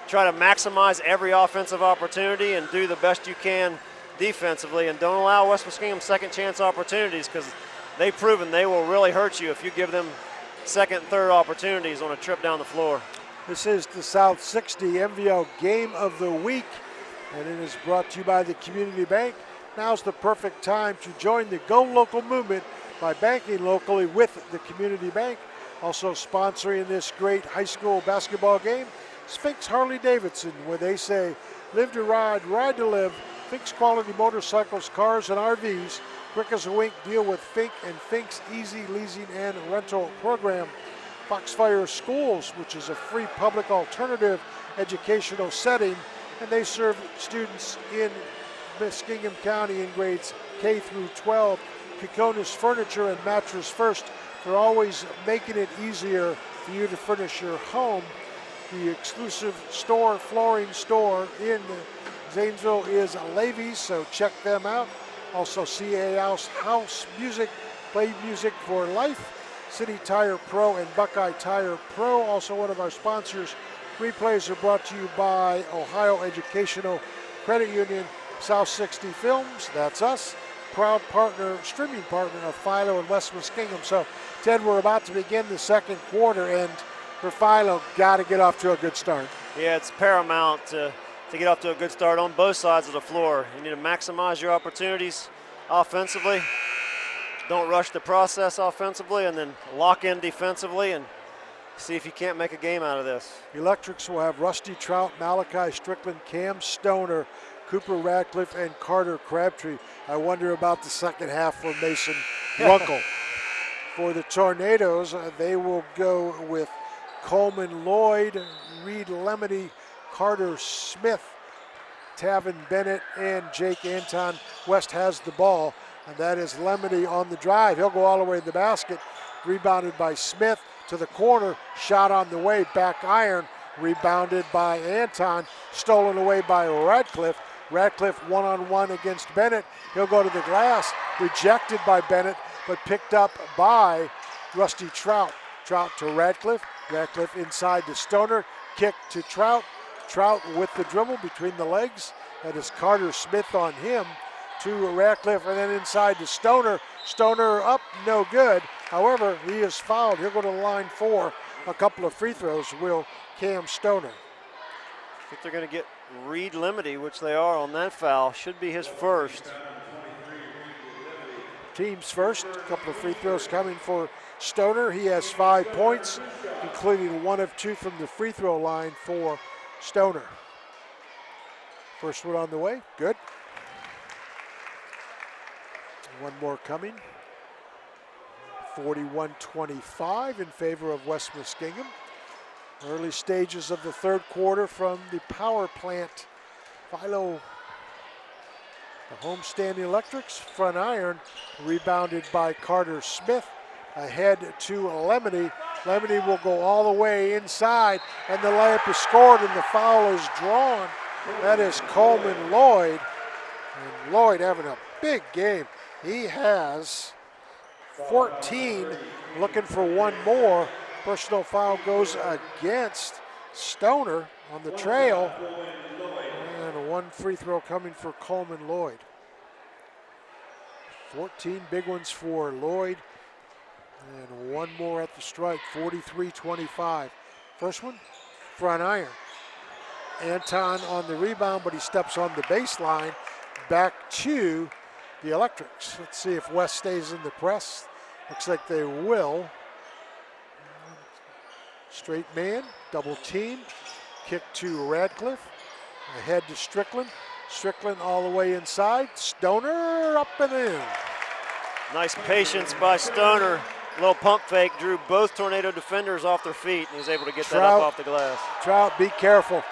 try to maximize every offensive opportunity and do the best you can defensively, and don't allow West Muskingum second chance opportunities because they've proven they will really hurt you if you give them second and third opportunities on a trip down the floor. This is the South 60 MVL Game of the Week, and it is brought to you by the Community Bank. Now's the perfect time to join the Go Local movement by banking locally with the Community Bank. Also sponsoring this great high school basketball game, Sphinx Harley-Davidson, where they say, live to ride, ride to live. Fink's quality motorcycles, cars, and RVs. Quick as a wink, deal with Fink and Fink's easy leasing and rental program. Foxfire Schools, which is a free public alternative educational setting, and they serve students in Muskingum County in grades K through 12. Kokonis Furniture and Mattress First. They're always making it easier for you to furnish your home. The exclusive store, flooring store in Zanesville is Levy's, so check them out. Also CA House Music, play music for life. City Tire Pro and Buckeye Tire Pro, also one of our sponsors. Replays are brought to you by Ohio Educational Credit Union, South 60 Films, that's us, proud partner, streaming partner of Philo and West Muskingum. So, Ted, we're about to begin the second quarter, and for Philo, got to get off to a good start. Yeah, it's paramount to get off to a good start on both sides of the floor. You need to maximize your opportunities offensively. Don't rush the process offensively, and then lock in defensively and see if you can't make a game out of this. Electrics will have Rusty Trout, Malachi Strickland, Cam Stoner, Cooper Radcliffe, and Carter Crabtree. I wonder about the second half for Mason Runkle. For the Tornadoes, they will go with Coleman Lloyd, Reed Lemony, Carter Smith, Tavin Bennett, and Jake Anton. West has the ball, and that is Lemony on the drive. He'll go all the way to the basket, rebounded by Smith to the corner, shot on the way, back iron, Rebounded by Anton, stolen away by Radcliffe. Radcliffe one-on-one against Bennett. He'll go to the glass, rejected by Bennett, but picked up by Rusty Trout. Trout to Radcliffe. Radcliffe inside to Stoner. Kick to Trout. Trout with the dribble between the legs. That is Carter Smith on him to Radcliffe, and then inside to Stoner. Stoner up, no good. However, he is fouled. He'll go to the line for a couple of free throws, will Cam Stoner. I think they're going to get Reed Lemedy, which they are on that foul. Should be his first. Team's first. A couple of free throws coming for Stoner. He has 5 points, including 1 of 2 from the free throw line for Stoner. First one on the way. Good. One more coming. 41-25 in favor of West Muskingum. Early stages of the third quarter from the power plant. Philo, the homestanding Electrics, front iron, rebounded by Carter Smith. Ahead to Lemony. Lemony will go all the way inside, and the layup is scored, and the foul is drawn. That is Coleman Lloyd. And Lloyd having a big game. He has 14, looking for one more. Personal foul goes against Stoner on the trail. And one free throw coming for Coleman Lloyd. 14 big ones for Lloyd. And one more at the stripe, 43-25. First one, front iron. Anton on the rebound, but he steps on the baseline. Back to the Electrics. Let's see if West stays in the press. Looks like they will. Straight man, double team. Kick to Radcliffe. Ahead to Strickland. Strickland all the way inside. Stoner up and in. Nice patience by Stoner. Little pump fake, drew both Tornado defenders off their feet, and was able to get that up off the glass. Trout, be careful.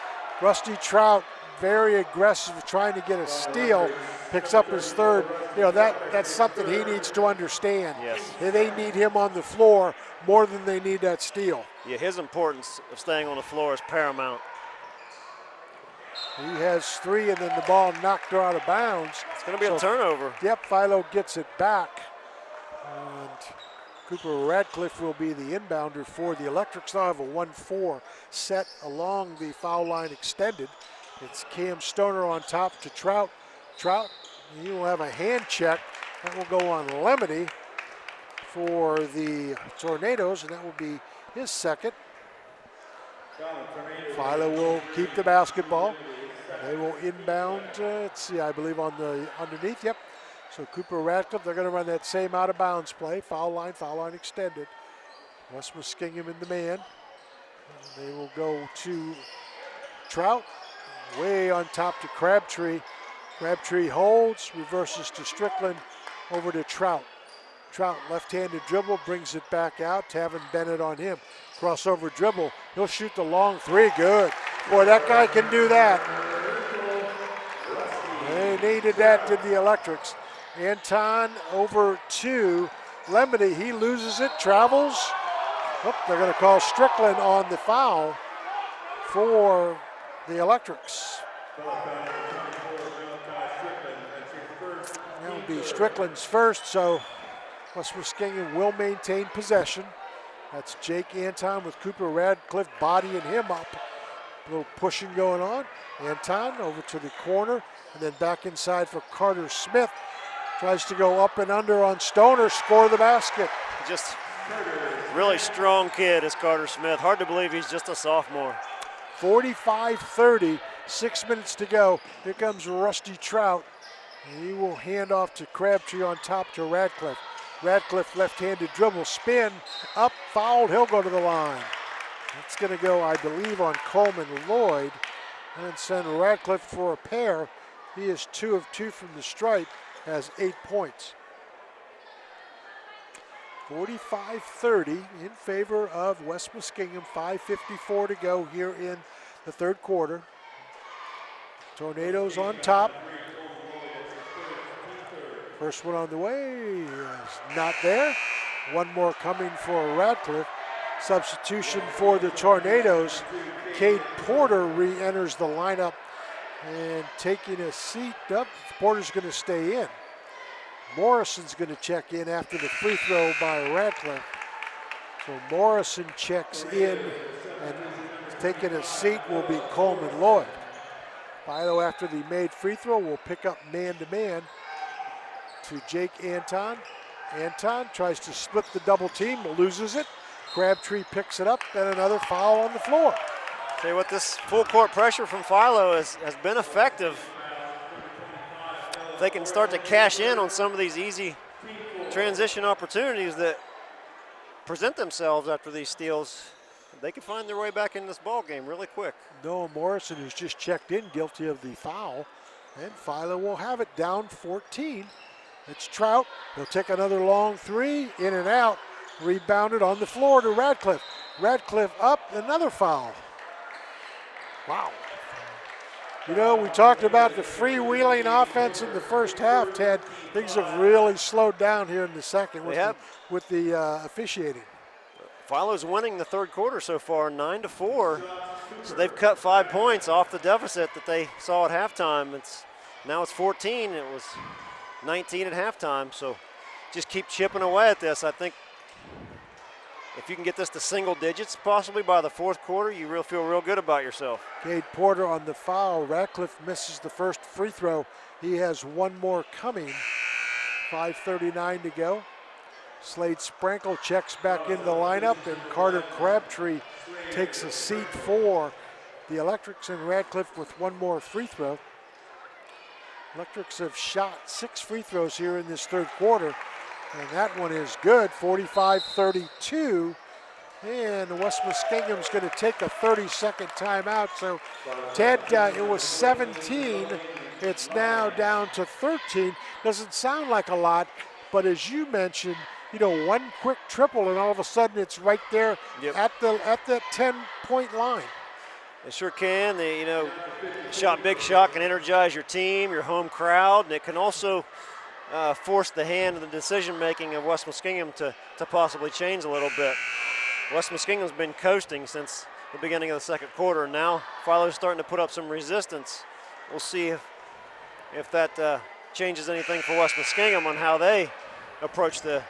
Rusty Trout, very aggressive, trying to get a steal. Picks up his third. You know, that's something he needs to understand. Yes. They need him on the floor more than they need that steal. Yeah, his importance of staying on the floor is paramount. He has 3, and then the ball knocked her out of bounds. It's going to be a turnover. Yep, Philo gets it back. And Cooper Radcliffe will be the inbounder for the Electrics. Now have a 1-4 set along the foul line extended. It's Cam Stoner on top to Trout. Trout, he will have a hand check. That will go on Lemony for the Tornadoes, and that will be his second. Philo will keep the basketball. They will inbound, let's see, I believe on the underneath, yep. So Cooper Radcliffe, they're going to run that same out of bounds play. Foul line extended. West Muskingum in the man. And they will go to Trout. Way on top to Crabtree. Crabtree holds, reverses to Strickland, over to Trout. Trout, left-handed dribble, brings it back out. Tavin Bennett on him. Crossover dribble. He'll shoot the long 3. Good. Boy, that guy can do that. They needed that, did the Electrics. Anton over to Lemony. He loses it, travels. Oh, they're going to call Strickland on the foul for the Electrics. That will be Strickland's first, so West Muskingum will maintain possession. That's Jake Anton with Cooper Radcliffe bodying him up. A little pushing going on. Anton over to the corner, and then back inside for Carter Smith. Tries to go up and under on Stoner, score the basket. Just really strong kid is Carter Smith. Hard to believe he's just a sophomore. 45-30, 6 minutes to go. Here comes Rusty Trout. He will hand off to Crabtree on top to Radcliffe. Radcliffe left-handed dribble, spin, up, fouled, he'll go to the line. It's gonna go, I believe, on Coleman Lloyd, and send Radcliffe for a pair. He is 2 of 2 from the stripe, has 8 points. 45-30 in favor of West Muskingum, 5:54 to go here in the third quarter. Tornadoes on top. First one on the way is not there. One more coming for Radcliffe. Substitution for the Tornadoes. Cade Porter re-enters the lineup and taking a seat up. Porter's going to stay in. Morrison's going to check in after the free throw by Radcliffe. So Morrison checks in, and taking a seat will be Coleman Lloyd. Philo, after the made free throw, will pick up man-to-man to Jake Anton. Anton tries to split the double team, loses it. Crabtree picks it up, and another foul on the floor. Tell you what, this full court pressure from Philo has been effective. If they can start to cash in on some of these easy transition opportunities that present themselves after these steals, they can find their way back in this ball game really quick. Noah Morrison, who's just checked in, guilty of the foul, and Philo will have it down 14. It's Trout. He'll take another long three, in and out. Rebounded on the floor to Radcliffe. Radcliffe up, another foul. Wow. You know, we talked about the freewheeling offense in the first half, Ted. Things have really slowed down here in the second with the officiating. Philo's winning the third quarter so far, 9-4. So they've cut 5 points off the deficit that they saw at halftime. Now it's 14. It was 19 at halftime. So just keep chipping away at this. I think if you can get this to single digits possibly by the fourth quarter, you feel real good about yourself. Cade Porter on the foul. Radcliffe misses the first free throw. He has one more coming. 5:39 to go. Slade Sprankle checks back into the lineup, and Carter Crabtree takes a seat for the Electrics, and Radcliffe with one more free throw. Electrics have shot 6 free throws here in this third quarter, and that one is good, 45-32. And West Muskingum's going to take a 30-second timeout. So, Ted, it was 17. It's now down to 13. Doesn't sound like a lot, but as you mentioned, you know, one quick triple and all of a sudden it's right there at the 10-point line. They sure can. They, you know, big shot can energize your team, your home crowd, and it can also force the hand of the decision-making of West Muskingum to possibly change a little bit. West Muskingum's been coasting since the beginning of the second quarter, and now Philo's starting to put up some resistance. We'll see if that changes anything for West Muskingum on how they approach the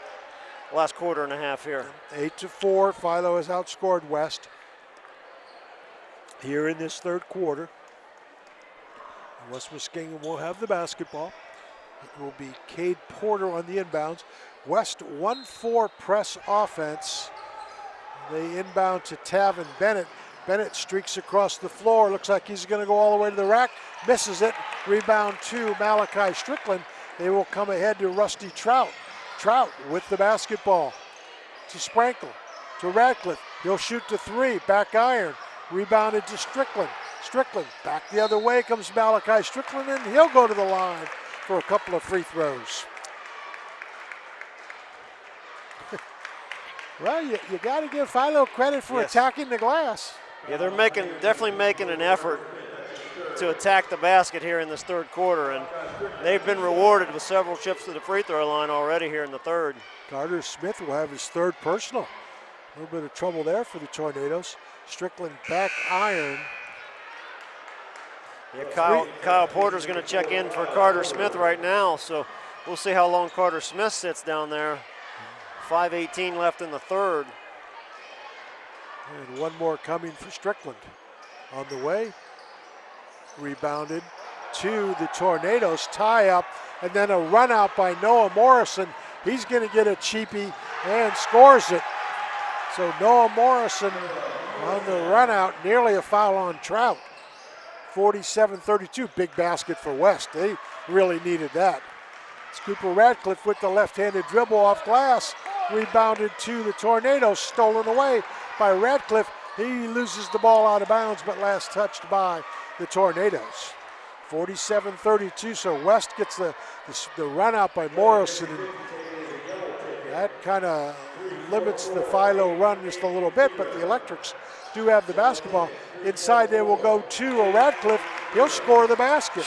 last quarter and a half here. 8-4, Philo has outscored West here in this third quarter. West Muskingum will have the basketball. It will be Cade Porter on the inbounds. West 1-4 press offense. They inbound to Tavin Bennett. Bennett streaks across the floor. Looks like he's going to go all the way to the rack. Misses it. Rebound to Malachi Strickland. They will come ahead to Rusty Trout. Trout with the basketball to Sprankle, to Radcliffe. He'll shoot to 3, back iron. Rebounded to Strickland. Strickland back the other way comes Malachi Strickland, and he'll go to the line for a couple of free throws. Well, you got to give Philo credit for attacking the glass. Yeah, they're definitely making an effort to attack the basket here in this third quarter, and they've been rewarded with several trips to the free throw line already here in the third. Carter Smith will have his third personal. A little bit of trouble there for the Tornadoes. Strickland back iron. Yeah, Kyle Porter's going to check in for Carter Smith right now, so we'll see how long Carter Smith sits down there. 5:18 left in the third. And one more coming for Strickland. On the way, rebounded to the Tornadoes, tie up, and then a run out by Noah Morrison. He's going to get a cheapie and scores it. So Noah Morrison on the run out, nearly a foul on Trout. 47-32, big basket for West. They really needed that. It's Cooper Radcliffe with the left-handed dribble off glass. Rebounded to the Tornadoes, stolen away by Radcliffe. He loses the ball out of bounds, but last touched by the Tornadoes. 47-32, so West gets the run out by Morrison. And that kind of limits the Philo run just a little bit, but the Electrics do have the basketball. Inside they will go to Radcliffe. He'll score the basket.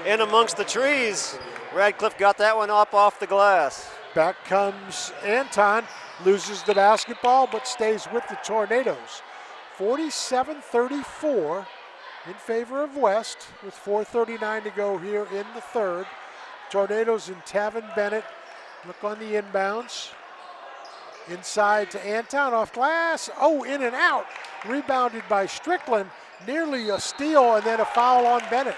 In amongst the trees, Radcliffe got that one up off the glass. Back comes Anton, loses the basketball but stays with the Tornadoes. 47-34 in favor of West with 4:39 to go here in the third. Tornadoes and Tavin Bennett look on the inbounds. Inside to Anton, off glass. Oh, in and out. Rebounded by Strickland. Nearly a steal and then a foul on Bennett.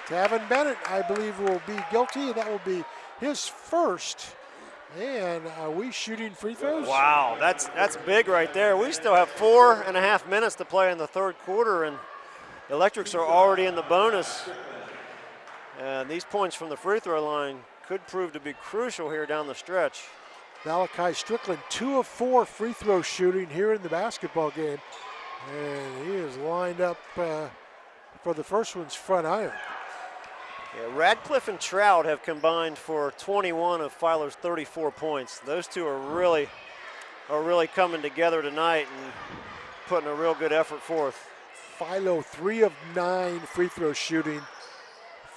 Tavin Bennett, I believe, will be guilty. That will be his first. And are we shooting free throws? Wow, that's big right there. We still have 4.5 minutes to play in the third quarter, and the Electrics are already in the bonus. And these points from the free throw line could prove to be crucial here down the stretch. Malachi Strickland, 2 of 4 free throw shooting here in the basketball game. And he is lined up for the first one's front iron. Yeah, Radcliffe and Trout have combined for 21 of Philo's 34 points. Those two are really coming together tonight and putting a real good effort forth. Philo, 3 of 9 free throw shooting.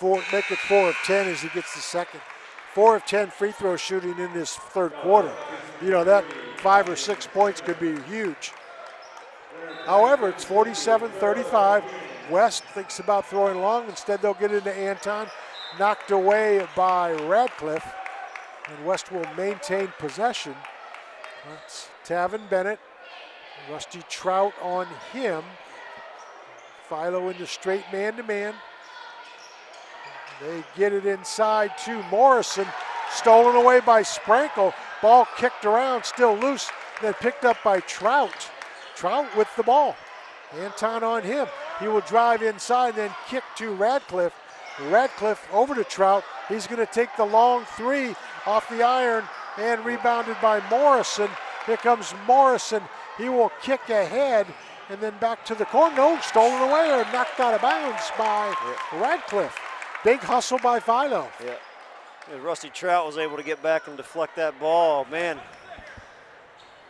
Make it 4 of 10 as he gets the second. 4 of 10 free throw shooting in this third quarter. You know, that 5 or 6 points could be huge. However, it's 47-35. West thinks about throwing long. Instead, they'll get into Anton. Knocked away by Radcliffe. And West will maintain possession. That's Tavin Bennett. Rusty Trout on him. Philo in the straight man-to-man. They get it inside to Morrison. Stolen away by Sprankle. Ball kicked around, still loose, then picked up by Trout. Trout with the ball. Anton on him. He will drive inside, then kick to Radcliffe. Radcliffe over to Trout. He's going to take the long three off the iron and rebounded by Morrison. Here comes Morrison. He will kick ahead and then back to the corner. No, stolen away or knocked out of bounds by Radcliffe. Big hustle by Philo. Yeah. And Rusty Trout was able to get back and deflect that ball. Man,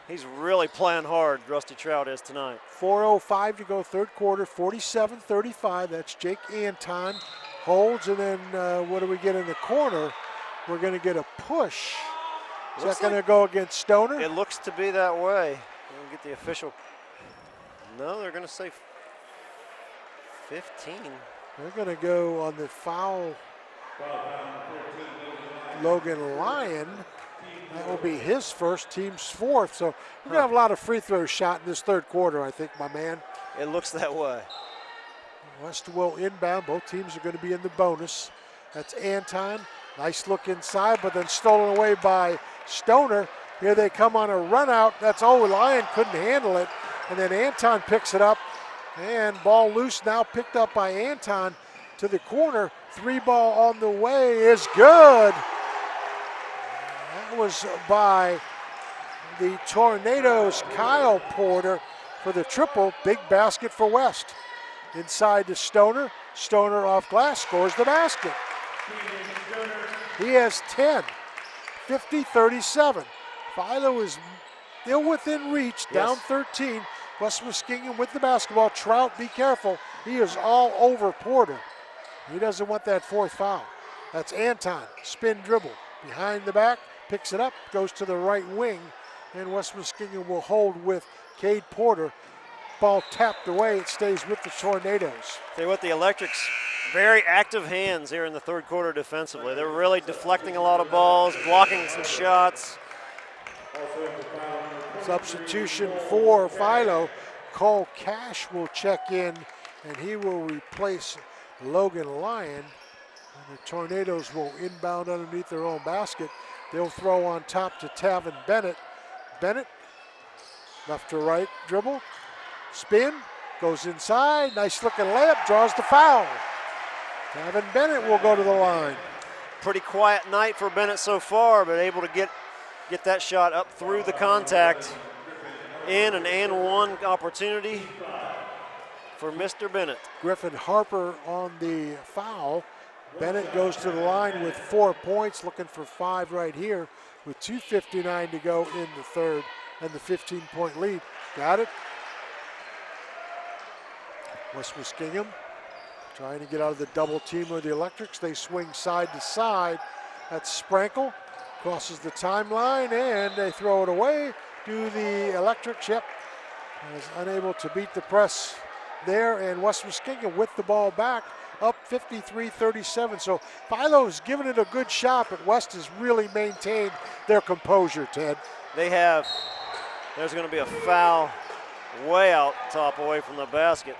he's really playing hard, Rusty Trout is tonight. 4:05 to go third quarter, 47-35. That's Jake Anton. Holds, and then what do we get in the corner? We're going to get a push. Is that going to go against Stoner? It looks to be that way. We'll get the official. No, they're going to say 15. They're going to go on the foul. Logan Lyon. That will be his first, team's fourth. So we're going to have a lot of free throws shot in this third quarter, I think, my man. It looks that way. West will inbound. Both teams are going to be in the bonus. That's Anton. Nice look inside, but then stolen away by Stoner. Here they come on a run out. That's Lyon couldn't handle it. And then Anton picks it up. And ball loose now picked up by Anton to the corner. 3 ball on the way is good. That was by the Tornadoes' Kyle Porter for the triple. Big basket for West. Inside to Stoner. Stoner off glass, scores the basket. He has 10, 50-37. Philo is still within reach, down 13. West Muskingum with the basketball. Trout, be careful. He is all over Porter. He doesn't want that fourth foul. That's Anton, spin dribble. Behind the back, picks it up, goes to the right wing, and West Muskingum will hold with Cade Porter. Ball tapped away, it stays with the Tornadoes. Tell you what, the Electrics, very active hands here in the third quarter defensively. They're really deflecting a lot of balls, blocking some shots. Substitution for Philo. Cole Cash will check in, and he will replace Logan Lyon. And the Tornadoes will inbound underneath their own basket. They'll throw on top to Tavin Bennett. Bennett, left to right dribble. Spin, goes inside, nice looking layup, draws the foul. Tavin Bennett will go to the line. Pretty quiet night for Bennett so far, but able to get that shot up through the contact. In an and one opportunity for Mr. Bennett. Griffin Harper on the foul. Bennett goes to the line with 4 points, looking for 5 right here with 2:59 to go in the third and the 15-point lead. Got it? West Muskingum trying to get out of the double team of the Electrics. They swing side to side. That's Sprankle. Crosses the timeline and they throw it away. Do the Electrics, yep. Was unable to beat the press there, and West Muskingum with the ball back, up 53-37. So Philo's given it a good shot, but West has really maintained their composure, Ted. They have. There's going to be a foul way out top away from the basket.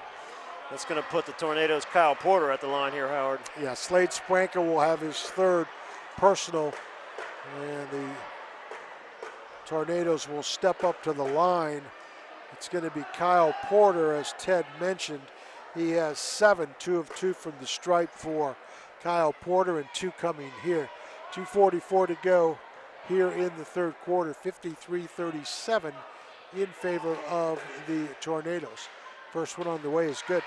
That's going to put the Tornadoes' Kyle Porter at the line here, Howard. Yeah, Slade Spranka will have his third personal, and the Tornadoes will step up to the line. It's going to be Kyle Porter, as Ted mentioned. He has 7, 2 of 2 from the stripe for Kyle Porter, and 2 coming here. 2:44 to go here in the third quarter, 53-37 in favor of the Tornadoes. First one on the way is good.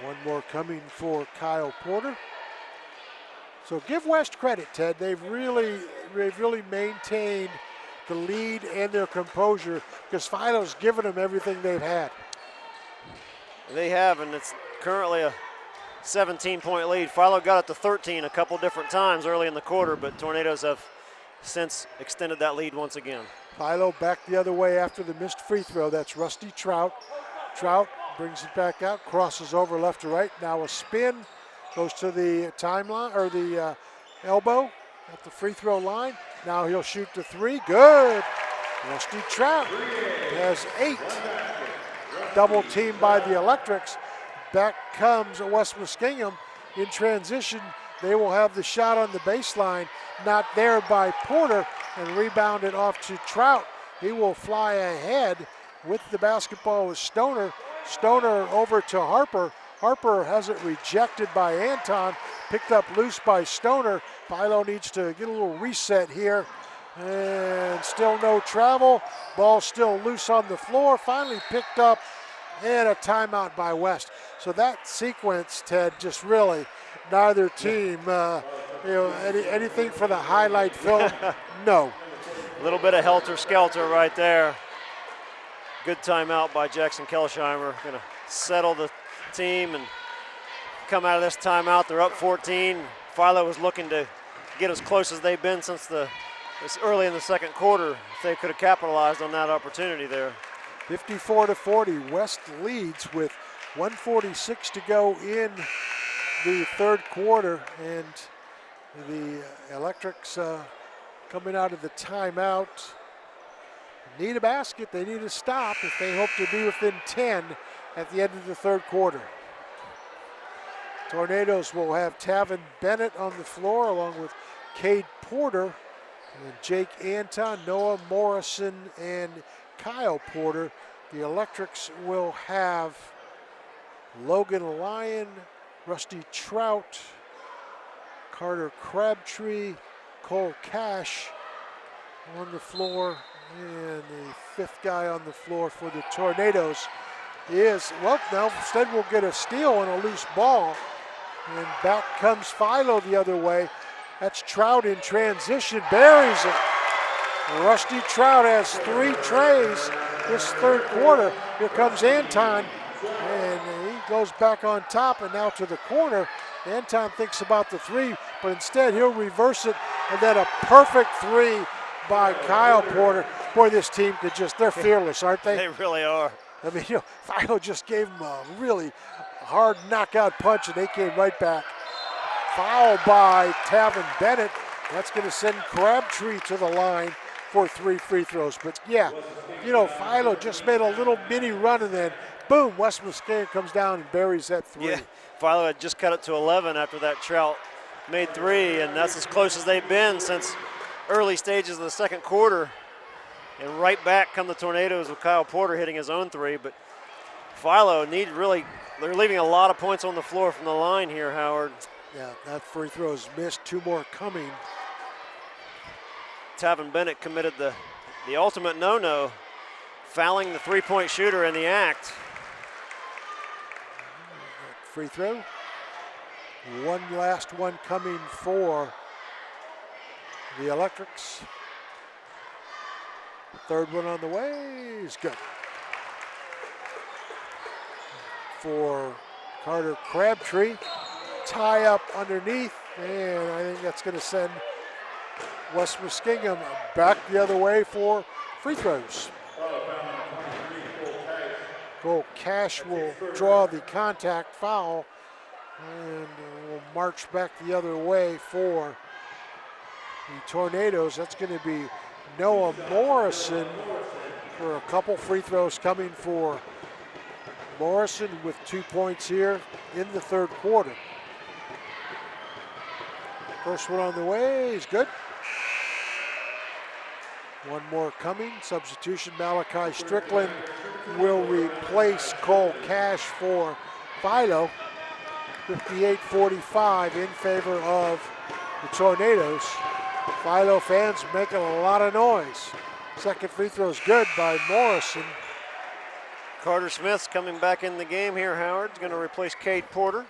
One more coming for Kyle Porter. So give West credit, Ted. They've really maintained the lead and their composure, because Philo's given them everything they've had. They have, and it's currently a 17-point lead. Philo got it to 13 a couple different times early in the quarter, but Tornadoes have since extended that lead once again. Philo back the other way after the missed free throw. That's Rusty Trout. Trout brings it back out, crosses over left to right. Now a spin, goes to the timeline, or the elbow at the free throw line. Now he'll shoot the 3, good. Rusty Trout has 8. Double teamed by the Electrics. Back comes West Muskingum in transition. They will have the shot on the baseline, not there by Porter, and rebounded off to Trout. He will fly ahead with the basketball with Stoner. Stoner over to Harper. Harper has it rejected by Anton, picked up loose by Stoner. Philo needs to get a little reset here, and still no travel. Ball still loose on the floor, finally picked up, and a timeout by West. So that sequence, Ted, just really neither team, anything for the highlight film, no. A little bit of helter-skelter right there. Good timeout by Jackson Kelsheimer. Going to settle the team and come out of this timeout. They're up 14. Philo was looking to get as close as they've been since this early in the second quarter. If they could have capitalized on that opportunity there. 54-40, West leads with 1:46 to go in the third quarter, and the Electrics coming out of the timeout need a basket. They need a stop if they hope to be within 10 at the end of the third quarter. Tornadoes will have Tavin Bennett on the floor along with Cade Porter, and Jake Anton, Noah Morrison, and Kyle Porter. The Electrics will have Logan Lyon, Rusty Trout, Carter Crabtree, Cole Cash on the floor, and the fifth guy on the floor for the Tornadoes is, well, now instead we'll get a steal on a loose ball, and back comes Philo the other way. That's Trout in transition, buries it. Rusty Trout has 3 trays this third quarter. Here comes Anton, and he goes back on top and now to the corner. Anton thinks about the 3, but instead he'll reverse it, and then a perfect 3 by Kyle Porter. Boy, this team could just, they're fearless, aren't they? They really are. I mean, Philo just gave them a really hard knockout punch, and they came right back. Foul by Tavin Bennett. That's going to send Crabtree to the line for 3 free throws. But yeah, Philo just made a little mini run, and then boom, West Muskingum comes down and buries that 3. Yeah, Philo had just cut it to 11 after that Trout made 3, and that's as close as they've been since early stages of the second quarter. And right back come the Tornadoes with Kyle Porter hitting his own 3. But Philo they're leaving a lot of points on the floor from the line here, Howard. Yeah, that free throw is missed, 2 more coming. Tavin Bennett committed the ultimate no-no, fouling the 3-point shooter in the act. Free throw. One last one coming for the Electrics. Third one on the way is good. For Carter Crabtree, tie up underneath. And I think that's going to send West Muskingum back the other way for free throws. Cole Cash will draw the contact foul and will march back the other way for the Tornadoes. That's going to be Noah Morrison for a couple free throws coming for Morrison with 2 points here in the third quarter. First one on the way is good. One more coming. Substitution, Malachi Strickland will replace Cole Cash for Philo. 58-45 in favor of the Tornadoes. Philo fans making a lot of noise. Second free throw is good by Morrison. Carter Smith's coming back in the game here, Howard. He's going to replace Cade Porter.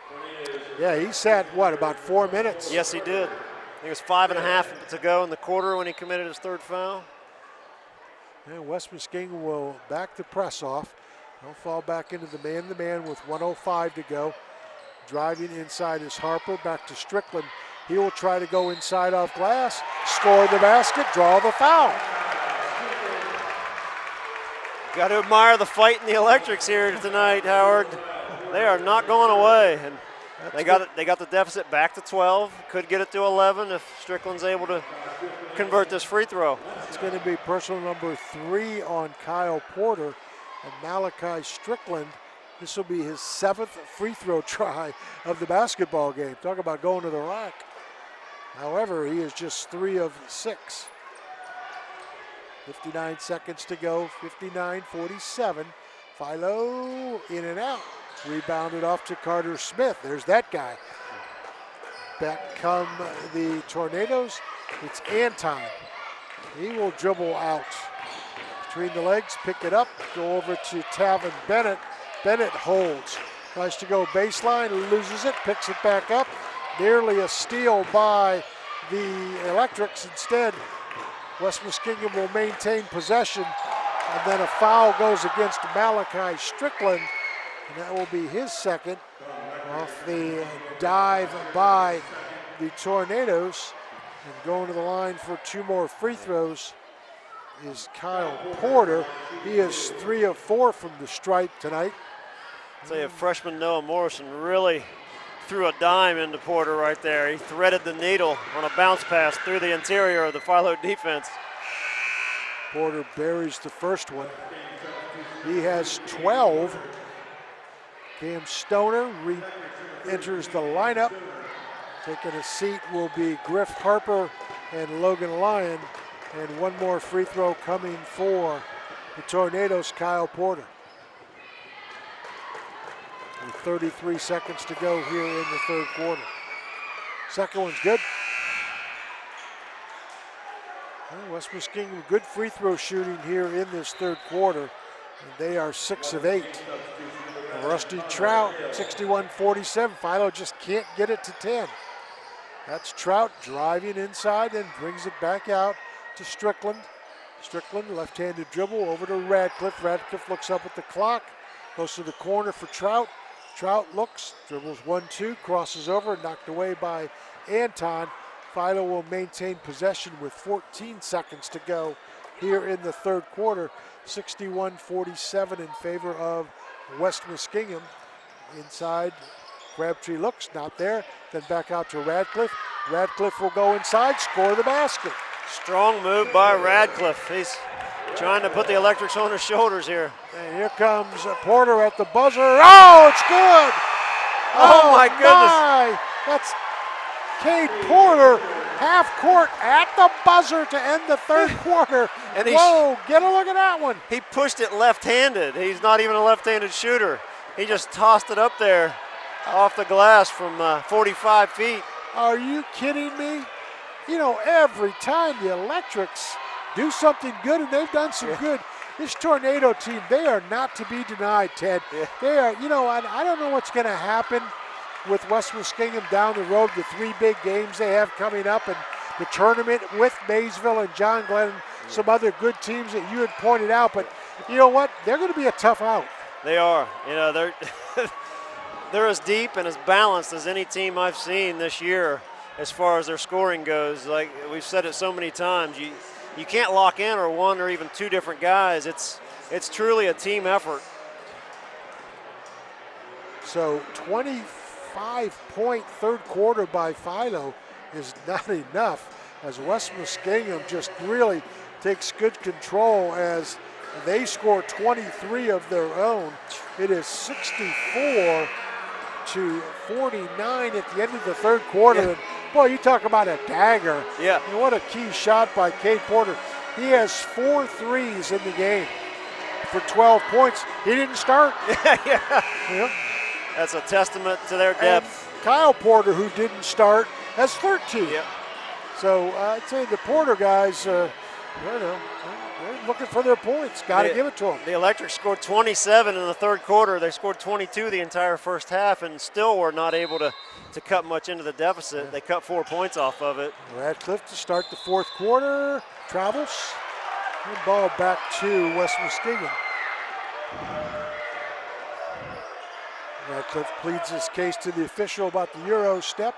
Yeah, he sat, what, about 4 minutes? Yes, he did. I think it was 5.5 to go in the quarter when he committed his third foul. And West Muskingum will back the press off. They'll fall back into the man-to-man with 1:05 to go. Driving inside is Harper, back to Strickland. He will try to go inside off glass, score the basket, draw the foul. Got to admire the fight in the Electrics here tonight, Howard. They are not going away. And they got the deficit back to 12. Could get it to 11 if Strickland's able to convert this free throw. It's going to be personal number 3 on Kyle Porter and Malachi Strickland. This will be his 7th free throw try of the basketball game. Talk about going to the rack. However, he is just 3 of 6. 59 seconds to go, 59-47. Philo in and out. Rebounded off to Carter Smith. There's that guy. Back come the Tornadoes. It's Anton. He will dribble out between the legs, pick it up, go over to Tavin Bennett. Bennett holds. Tries to go baseline, loses it, picks it back up. Nearly a steal by the Electrics. Instead, West Muskingum will maintain possession, and then a foul goes against Malachi Strickland, and that will be his second off the dive by the Tornadoes. And going to the line for 2 more free throws is Kyle Porter. He is 3 of 4 from the stripe tonight. I'd say freshman Noah Morrison really threw a dime into Porter right there. He threaded the needle on a bounce pass through the interior of the Philo defense. Porter buries the first one. He has 12. Cam Stoner re-enters the lineup. Taking a seat will be Griff Harper and Logan Lyon. And one more free throw coming for the Tornadoes, Kyle Porter. With 33 seconds to go here in the third quarter. Second one's good. Well, West Muskingum, good free throw shooting here in this third quarter. And they are 6 of 8. Rusty Trout, 61-47. Philo just can't get it to 10. That's Trout driving inside and brings it back out to Strickland. Strickland, left-handed dribble over to Radcliffe. Radcliffe looks up at the clock, goes to the corner for Trout. Trout looks, dribbles 1-2, crosses over, knocked away by Anton. Philo will maintain possession with 14 seconds to go here in the third quarter. 61-47 in favor of West Muskingum. Inside, Crabtree looks, not there. Then back out to Radcliffe. Radcliffe will go inside, score the basket. Strong move by Radcliffe. He's trying to put the Electrics on his shoulders here. And here comes Porter at the buzzer. Oh, it's good! Oh my goodness. That's Cade Porter, half court at the buzzer to end the third quarter. And whoa, get a look at that one. He pushed it left-handed. He's not even a left-handed shooter. He just tossed it up there off the glass from 45 feet. Are you kidding me? You know, every time the Electrics do something good, and they've done some good, this Tornado team, they are not to be denied, Ted. Yeah. They are, you know, I don't know what's going to happen with West Muskingum down the road, the 3 big games they have coming up, and the tournament with Maysville and John Glenn, some other good teams that you had pointed out. But you know what? They're going to be a tough out. They are. You know, they're as deep and as balanced as any team I've seen this year. as far as their scoring goes. Like we've said it so many times, you can't lock in or one or even two different guys. It's truly a team effort. So 25-point third quarter by Philo is not enough, as West Muskingum just really takes good control as they score 23 of their own. It is 64 to 49 at the end of the third quarter. Yeah. And boy, you talk about a dagger. Yeah. And what a key shot by Cade Porter. He has 4 threes in the game for 12 points. He didn't start. Yeah. Yeah. That's a testament to their And depth. Kyle Porter, who didn't start, has 13. Yep. So I'd say the Porter guys, they're looking for their points. Got to give it to them. The Electric scored 27 in the third quarter. They scored 22 the entire first half and still were not able to cut much into the deficit. They cut 4 points off of it. Radcliffe to start the fourth quarter. Travels. And ball back to West Muskingum. Radcliffe pleads his case to the official about the Euro step.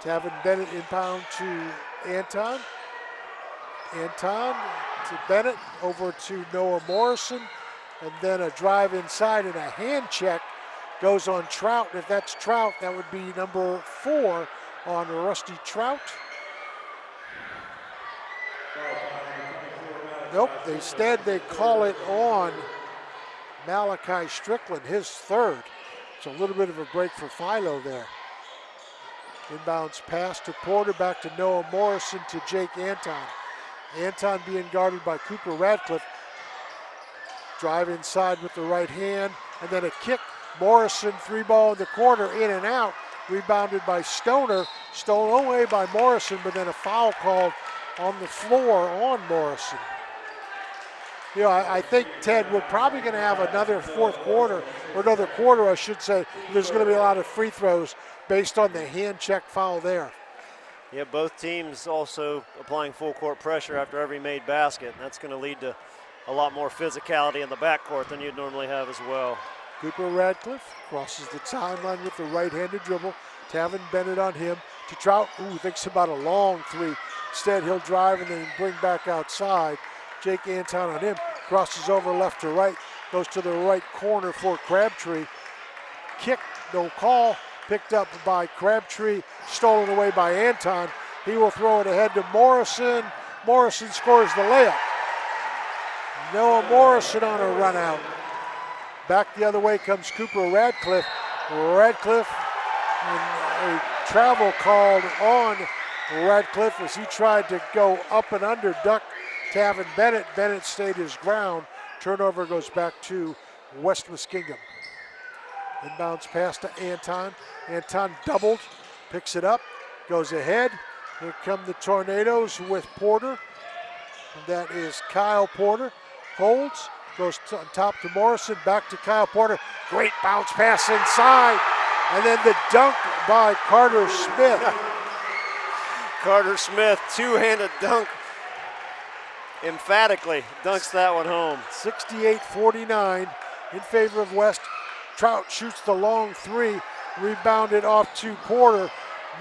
Tavin Bennett inbound to Anton. Anton to Bennett, over to Noah Morrison, and then a drive inside and a hand check goes on Trout. If that's Trout, that would be number 4 on Rusty Trout. Nope, instead they call it on Malachi Strickland, his third. So a little bit of a break for Philo there. Inbounds pass to Porter, back to Noah Morrison to Jake Anton. Anton being guarded by Cooper Radcliffe. Drive inside with the right hand, and then a kick. Morrison, 3-ball in the corner, in and out. Rebounded by Stoner. Stolen away by Morrison, but then a foul called on the floor on Morrison. You know, I think, Ted, we're probably going to have another fourth quarter, or another quarter, I should say. There's going to be a lot of free throws based on the hand check foul there. Yeah, both teams also applying full court pressure after every made basket. And that's going to lead to a lot more physicality in the backcourt than you'd normally have as well. Cooper Radcliffe crosses the timeline with the right-handed dribble. Tavin Bennett on him to Trout. Ooh, thinks about a long three. Instead, he'll drive and then bring back outside. Jake Anton on him. Crosses over left to right. Goes to the right corner for Crabtree. Kick, no call. Picked up by Crabtree, stolen away by Anton. He will throw it ahead to Morrison. Morrison scores the layup. Noah Morrison on a run out. Back the other way comes Cooper Radcliffe. Radcliffe, and a travel called on Radcliffe as he tried to go up and under, duck Tavin Bennett. Bennett stayed his ground. Turnover goes back to West Muskingum. Inbounds pass to Anton. Anton doubled, picks it up, goes ahead. Here come the Tornadoes with Porter. And that is Kyle Porter. Holds, goes on top to Morrison, back to Kyle Porter. Great bounce pass inside. And then the dunk by Carter Smith. Carter Smith, two-handed dunk. Emphatically dunks that one home. 68-49 in favor of West. Trout shoots the long three, rebounded off to Porter,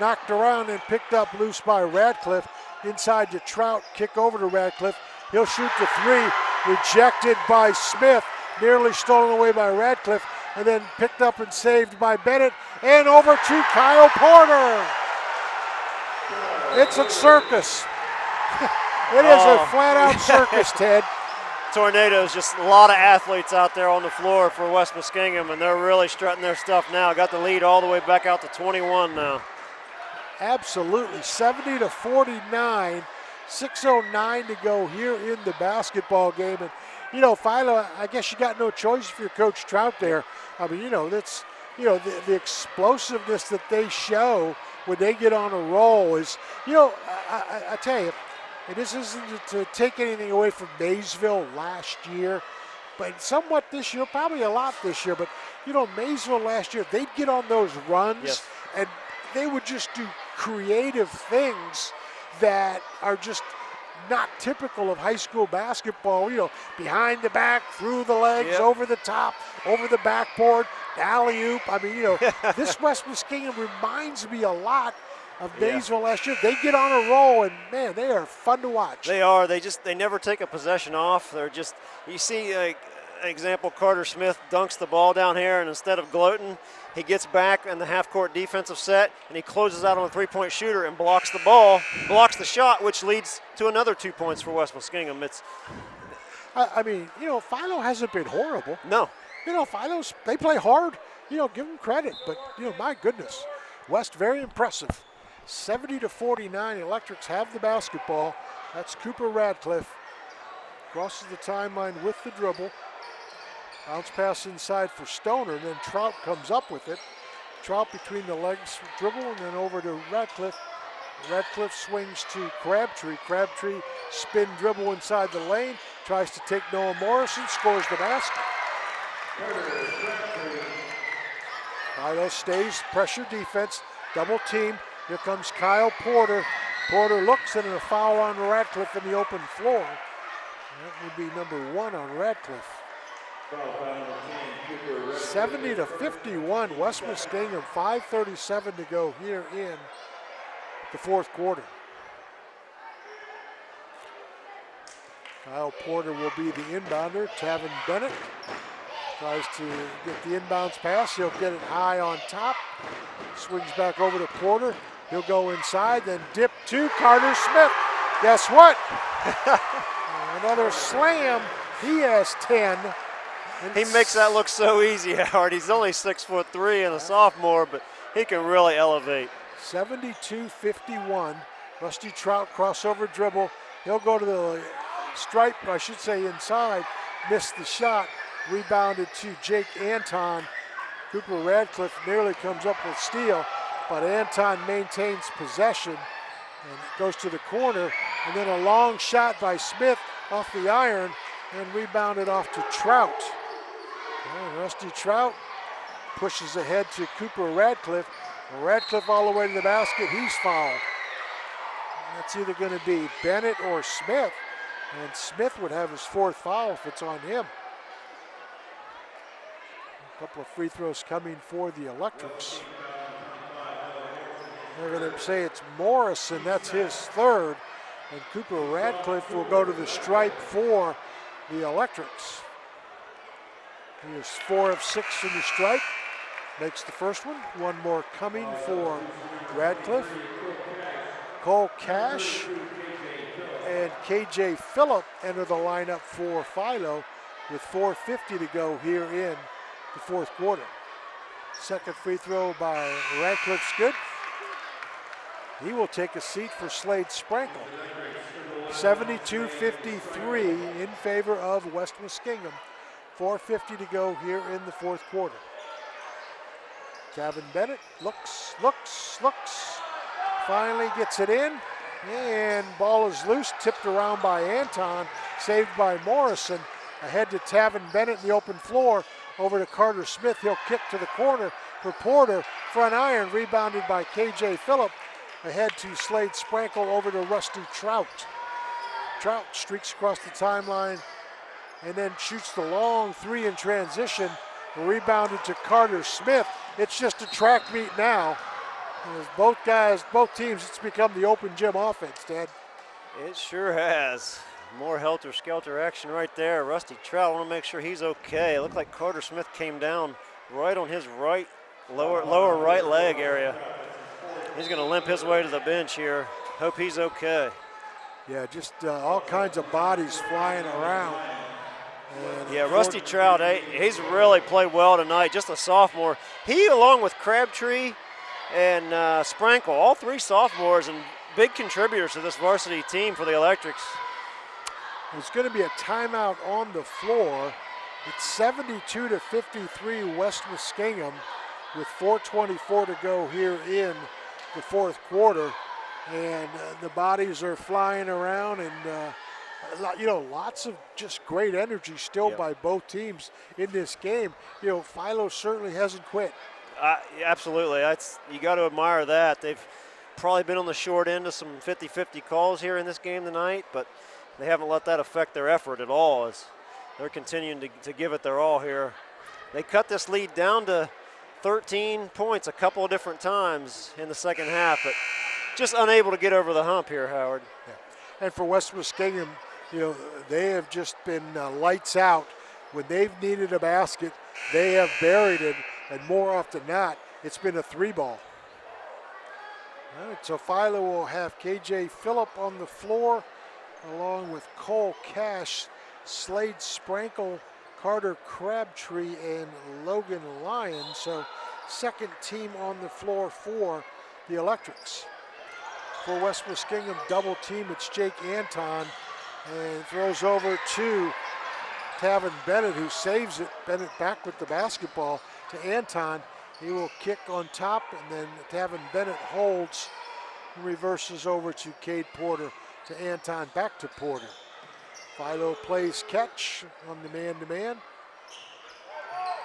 knocked around and picked up loose by Radcliffe. Inside to Trout, kick over to Radcliffe. He'll shoot the three, rejected by Smith, nearly stolen away by Radcliffe, and then picked up and saved by Bennett, and over to Kyle Porter. It's a circus. It is a flat-out circus, Ted. Tornadoes, just a lot of athletes out there on the floor for West Muskingum, and they're really strutting their stuff now. Got the lead all the way back out to 21 now. Absolutely, 70-49, 6:09 to go here in the basketball game. And, you know, Philo, I guess you got no choice if you're Coach Trout there. I mean, you know, that's, you know, the explosiveness that they show when they get on a roll is, you know, I tell you, and this isn't to take anything away from Maysville last year, but somewhat this year, probably a lot this year. But, you know, Maysville last year, they'd get on those runs, yes, and they would just do creative things that are just not typical of high school basketball. You know, behind the back, through the legs, yep, over the top, over the backboard, alley-oop. I mean, you know, this West Muskingum reminds me a lot of Maysville last year. They get on a roll, and man, they are fun to watch. They are. They never take a possession off. They're just, you see, example, Carter Smith dunks the ball down here, and instead of gloating, he gets back in the half-court defensive set, and he closes out on a three-point shooter and blocks the ball, blocks the shot, which leads to another 2 points for West Muskingum. I mean, you know, Philo hasn't been horrible. No. You know, Philo's, they play hard. You know, give them credit, but, you know, my goodness. West very impressive. 70-49, Electrics have the basketball. That's Cooper Radcliffe. Crosses the timeline with the dribble. Bounce pass inside for Stoner, and then Trout comes up with it. Trout between the legs, dribble, and then over to Radcliffe. Radcliffe swings to Crabtree. Crabtree spin dribble inside the lane. Tries to take Noah Morrison, scores the basket. Philo stays, pressure defense, double team. Here comes Kyle Porter. Porter looks, and a foul on Radcliffe in the open floor. That would be number 1 on Radcliffe. 70-51, West Muskingum, 5:37 to go here in the fourth quarter. Kyle Porter will be the inbounder. Tavin Bennett tries to get the inbounds pass. He'll get it high on top. Swings back over to Porter. He'll go inside, then dip to Carter Smith. Guess what? Another slam. He has 10. He makes that look so easy, Howard. He's only 6'3" and a sophomore, but he can really elevate. 72-51. Rusty Trout crossover dribble. He'll go to the stripe, I should say inside. Missed the shot. Rebounded to Jake Anton. Cooper Radcliffe nearly comes up with steal, but Anton maintains possession and goes to the corner. And then a long shot by Smith off the iron and rebounded off to Trout. Well, Rusty Trout pushes ahead to Cooper Radcliffe. Radcliffe all the way to the basket. He's fouled. That's either going to be Bennett or Smith. And Smith would have his 4th foul if it's on him. A couple of free throws coming for the Electrics. They're going to say it's Morrison. That's his 3rd. And Cooper Radcliffe will go to the stripe for the Electrics. He is 4 of 6 in the stripe. Makes the first one. One more coming for Radcliffe. Cole Cash and KJ Phillip enter the lineup for Philo with 4:50 to go here in the fourth quarter. Second free throw by Radcliffe's good. He will take a seat for Slade Sprankle. 72-53 in favor of West Muskingum. 4:50 to go here in the fourth quarter. Tavin Bennett looks. Finally gets it in, and ball is loose, tipped around by Anton, saved by Morrison. Ahead to Tavin Bennett in the open floor, over to Carter Smith. He'll kick to the corner for Porter, front iron, rebounded by KJ Phillip. Ahead to Slade Sprankle, over to Rusty Trout. Trout streaks across the timeline and then shoots the long 3 in transition, rebounded to Carter Smith. It's just a track meet now. As both teams, it's become the open gym offense, Ted. It sure has. More helter-skelter action right there. Rusty Trout, I want to make sure he's okay. It looked like Carter Smith came down right on his lower right leg area. He's going to limp his way to the bench here. Hope he's okay. Yeah, just all kinds of bodies flying around. And yeah, Rusty Trout, he's really played well tonight, just a sophomore. He, along with Crabtree and Sprankle, all 3 sophomores and big contributors to this varsity team for the Electrics. There's going to be a timeout on the floor. It's 72-53 West Muskingum with 4:24 to go here in the fourth quarter. And the bodies are flying around, and lots of just great energy still by both teams in this game. You know, Philo certainly hasn't quit. Absolutely, you got to admire that. They've probably been on the short end of some 50-50 calls here in this game tonight, but they haven't let that affect their effort at all as they're continuing to give it their all here. They cut this lead down to 13 points a couple of different times in the second half, but just unable to get over the hump here, Howard. Yeah. And for West Muskingum, you know, they have just been lights out. When they've needed a basket, they have buried it, and more often than not, it's been a 3-ball. All right, so Philo will have KJ Phillip on the floor, along with Cole Cash, Slade Sprankle, Carter Crabtree, and Logan Lyon. So second team on the floor for the Electrics. For West Muskingum, double team, it's Jake Anton, and throws over to Tavin Bennett, who saves it. Bennett back with the basketball to Anton. He will kick on top, and then Tavin Bennett holds, reverses over to Cade Porter, to Anton, back to Porter. Philo plays catch on the man-to-man.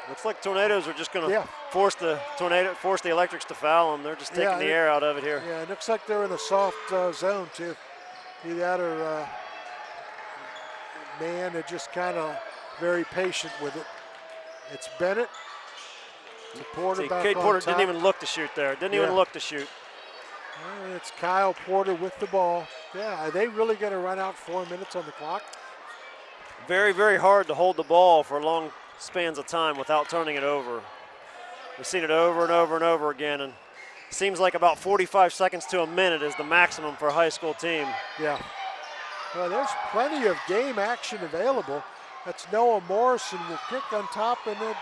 Looks like Tornadoes are just going to force the Electrics to foul them. They're just taking the air out of it here. Yeah, it looks like they're in a soft zone too. Either that or man, they're just kind of very patient with it. It's Bennett to Porter. Back Cade on Porter top. didn't even look to shoot there. Didn't even look to shoot. And it's Kyle Porter with the ball. Yeah, are they really going to run out 4 minutes on the clock? Very, very hard to hold the ball for long spans of time without turning it over. We've seen it over and over and over again, and it seems like about 45 seconds to a minute is the maximum for a high school team. Yeah. Well, there's plenty of game action available. That's Noah Morrison will kick on top, and then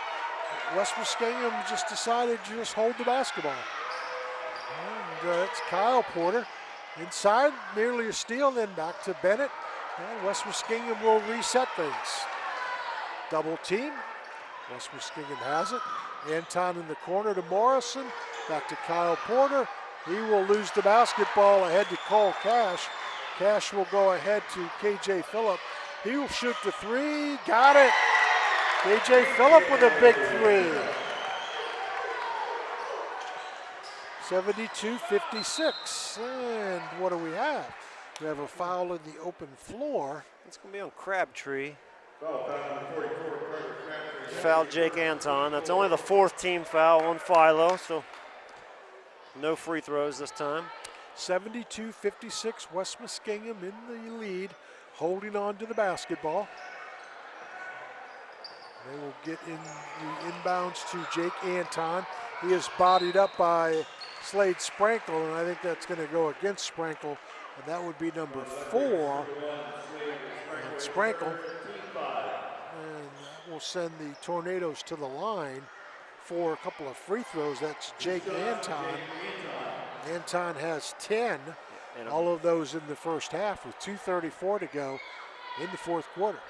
West Muskingum just decided to just hold the basketball. And it's Kyle Porter inside, nearly a steal, then back to Bennett. And West Muskingum will reset things. Double team. West Muskingum has it. Anton in the corner to Morrison. Back to Kyle Porter. He will lose the basketball ahead to Cole Cash. Cash will go ahead to KJ Phillip. He will shoot the three. Got it. KJ Phillip with a big three. 72-56. And what do we have? We have a foul in the open floor. It's going to be on Crabtree. Foul Jake Anton. That's only the 4th team foul on Philo, so no free throws this time. 72-56, West Muskingum in the lead, holding on to the basketball. They will get in the inbounds to Jake Anton. He is bodied up by Slade Sprankle, and I think that's going to go against Sprankle, and that would be number 4. And Sprankle, and will send the Tornadoes to the line for a couple of free throws. That's Jake Anton. Anton has 10, all of those in the first half, with 2:34 to go in the fourth quarter.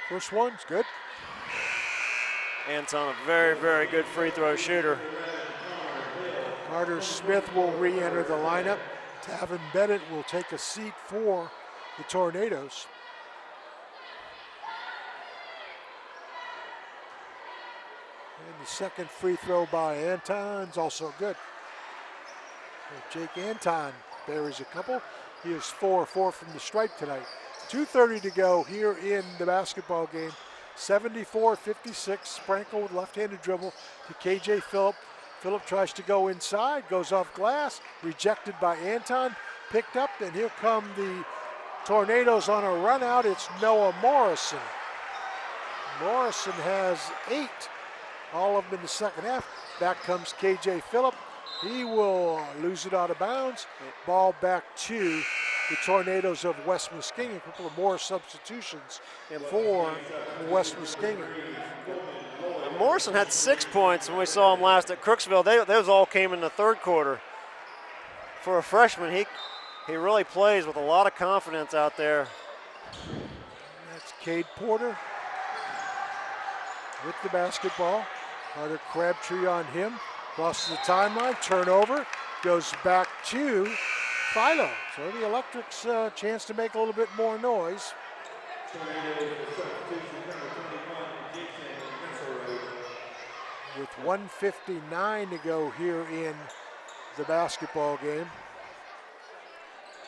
First one's good. Anton, a very, very good free throw shooter. Carter Smith will re-enter the lineup. Tavin Bennett will take a seat for the Tornadoes. And the second free throw by Anton's also good. Jake Anton buries a couple. He is 4-4 from the stripe tonight. 2:30 to go here in the basketball game. 74-56. Sprankle with left-handed dribble to KJ Phillip. Phillip tries to go inside, goes off glass, rejected by Anton, picked up, and here come the Tornadoes on a run out. It's Noah Morrison. Morrison has 8, all of them in the second half. Back comes KJ Phillip. He will lose it out of bounds. Ball back to the Tornadoes of West Muskingum. A couple of more substitutions for West Muskingum. Morrison had 6 points when we saw him last at Crooksville. Those all came in the third quarter. For a freshman, he really plays with a lot of confidence out there. That's Cade Porter with the basketball. Carter Crabtree on him. Crosses the timeline, turnover, goes back to Philo. So the Electrics chance to make a little bit more noise. With 1:59 to go here in the basketball game.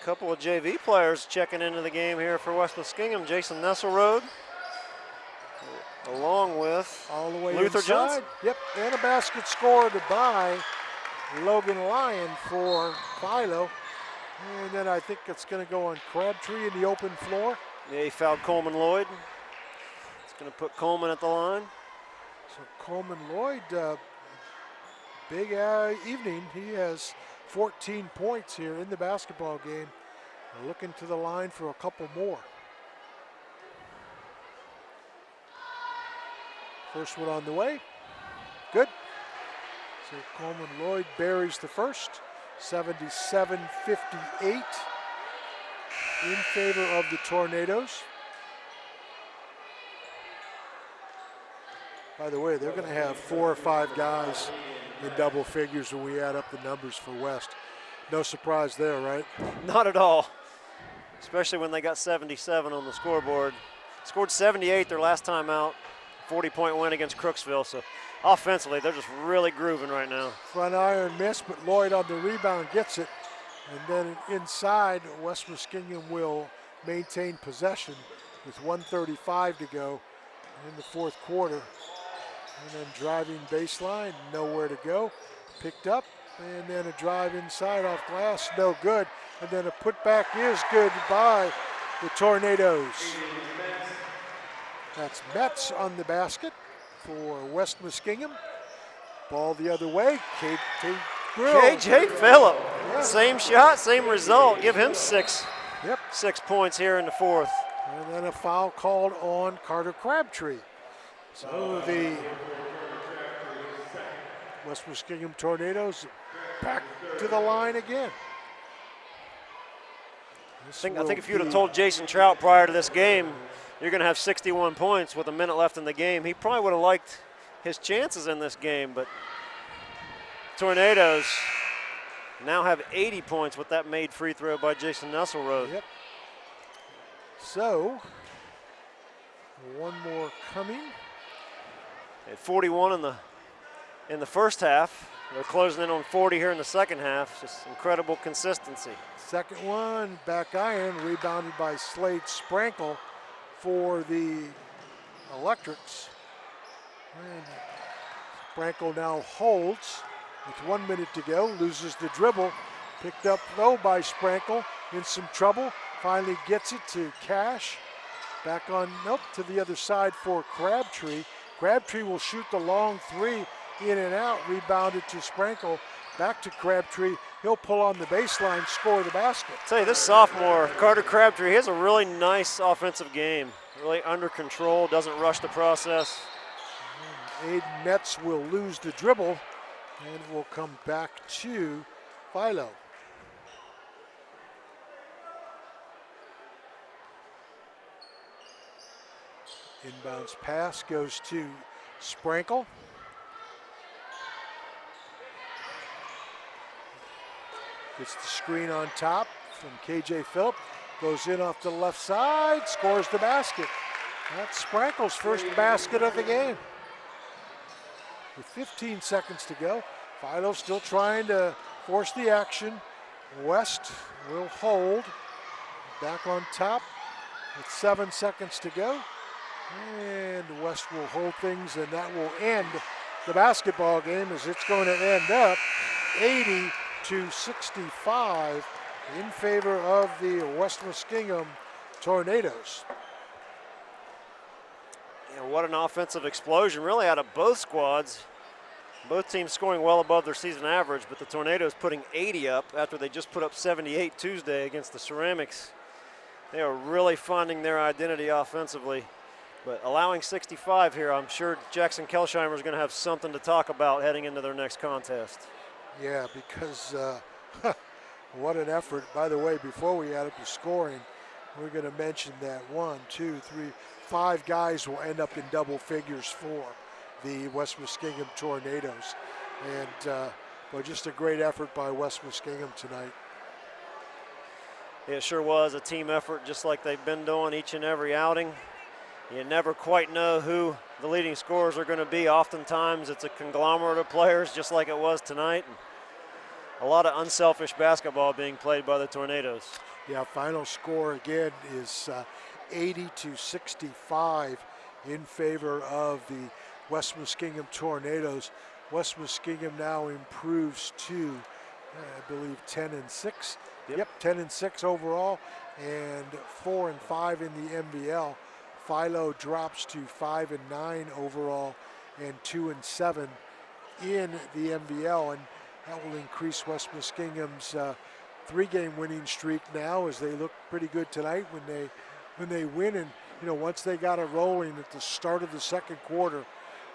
A couple of JV players checking into the game here for West Muskingum. Jason Nesselrode, along with all the way Luther inside. Johnson. Yep, and a basket scored by Logan Lyon for Philo. And then I think it's going to go on Crabtree in the open floor. Yeah, he fouled Coleman Lloyd. It's going to put Coleman at the line. So Coleman Lloyd, big evening. He has 14 points here in the basketball game. Looking to the line for a couple more. First one on the way. Good. So Coleman Lloyd buries the first. 77-58 in favor of the Tornadoes. By the way, they're going to have 4 or 5 guys in double figures when we add up the numbers for West. No surprise there, right? Not at all, especially when they got 77 on the scoreboard. Scored 78 their last time out, 40-point win against Crooksville. So offensively, they're just really grooving right now. Front iron miss, but Lloyd on the rebound gets it. And then inside, West Muskingum will maintain possession with 1:35 to go in the fourth quarter. And then driving baseline, nowhere to go. Picked up, and then a drive inside off glass, no good. And then a putback is good by the Tornadoes. That's Metz on the basket for West Muskingum. Ball the other way, KJ Phillip, yeah. Same shot, same result. Give him 6 points here in the fourth. And then a foul called on Carter Crabtree. So the West Muskingum Tornadoes back to the line again. I think if you'd have told Jason Trout prior to this game, you're going to have 61 points with a minute left in the game, he probably would have liked his chances in this game, but Tornadoes now have 80 points with that made free throw by Jason Nesselrode. Yep. So, one more coming. At 41 in the first half. They're closing in on 40 here in the second half. Just incredible consistency. Second one, back iron, rebounded by Slade Sprankle for the Electrics. And Sprankle now holds with 1 minute to go, loses the dribble. Picked up though by Sprankle, in some trouble. Finally gets it to Cash. Back on, to the other side for Crabtree. Crabtree will shoot the long 3, in and out, rebounded to Sprankle. Back to Crabtree. He'll pull on the baseline, score the basket. I'll tell you, this sophomore, Carter Crabtree, he has a really nice offensive game. Really under control, doesn't rush the process. Aiden Metz will lose the dribble, and it will come back to Philo. Inbounds pass goes to Sprankle. Gets the screen on top from KJ Phillip. Goes in off the left side, scores the basket. That's Sprankle's first basket of the game. With 15 seconds to go, Philo still trying to force the action. West will hold. Back on top with 7 seconds to go. And West will hold things, and that will end the basketball game, as it's going to end up 80-65 in favor of the West Muskingum Tornadoes. Yeah, what an offensive explosion, really, out of both squads. Both teams scoring well above their season average, but the Tornadoes putting 80 up after they just put up 78 Tuesday against the Ceramics. They are really finding their identity offensively. But allowing 65 here, I'm sure Jackson Kelsheimer is going to have something to talk about heading into their next contest. Yeah, because what an effort. By the way, before we add up the scoring, we're going to mention that 1, 2, 3, 5 guys will end up in double figures for the West Muskingum Tornadoes. And well, just a great effort by West Muskingum tonight. It sure was a team effort, just like they've been doing each and every outing. You never quite know who the leading scorers are going to be. Oftentimes it's a conglomerate of players, just like it was tonight. And a lot of unselfish basketball being played by the Tornadoes. Yeah, final score again is 80-65 in favor of the West Muskingum Tornadoes. West Muskingum now improves to, I believe, 10-6. Yep, 10-6 overall and 4-5 in the MVL. Philo drops to 5-9 overall and 2-7 in the MVL, and that will increase West Muskingum's 3-game winning streak now, as they look pretty good tonight when they win. And once they got it rolling at the start of the second quarter,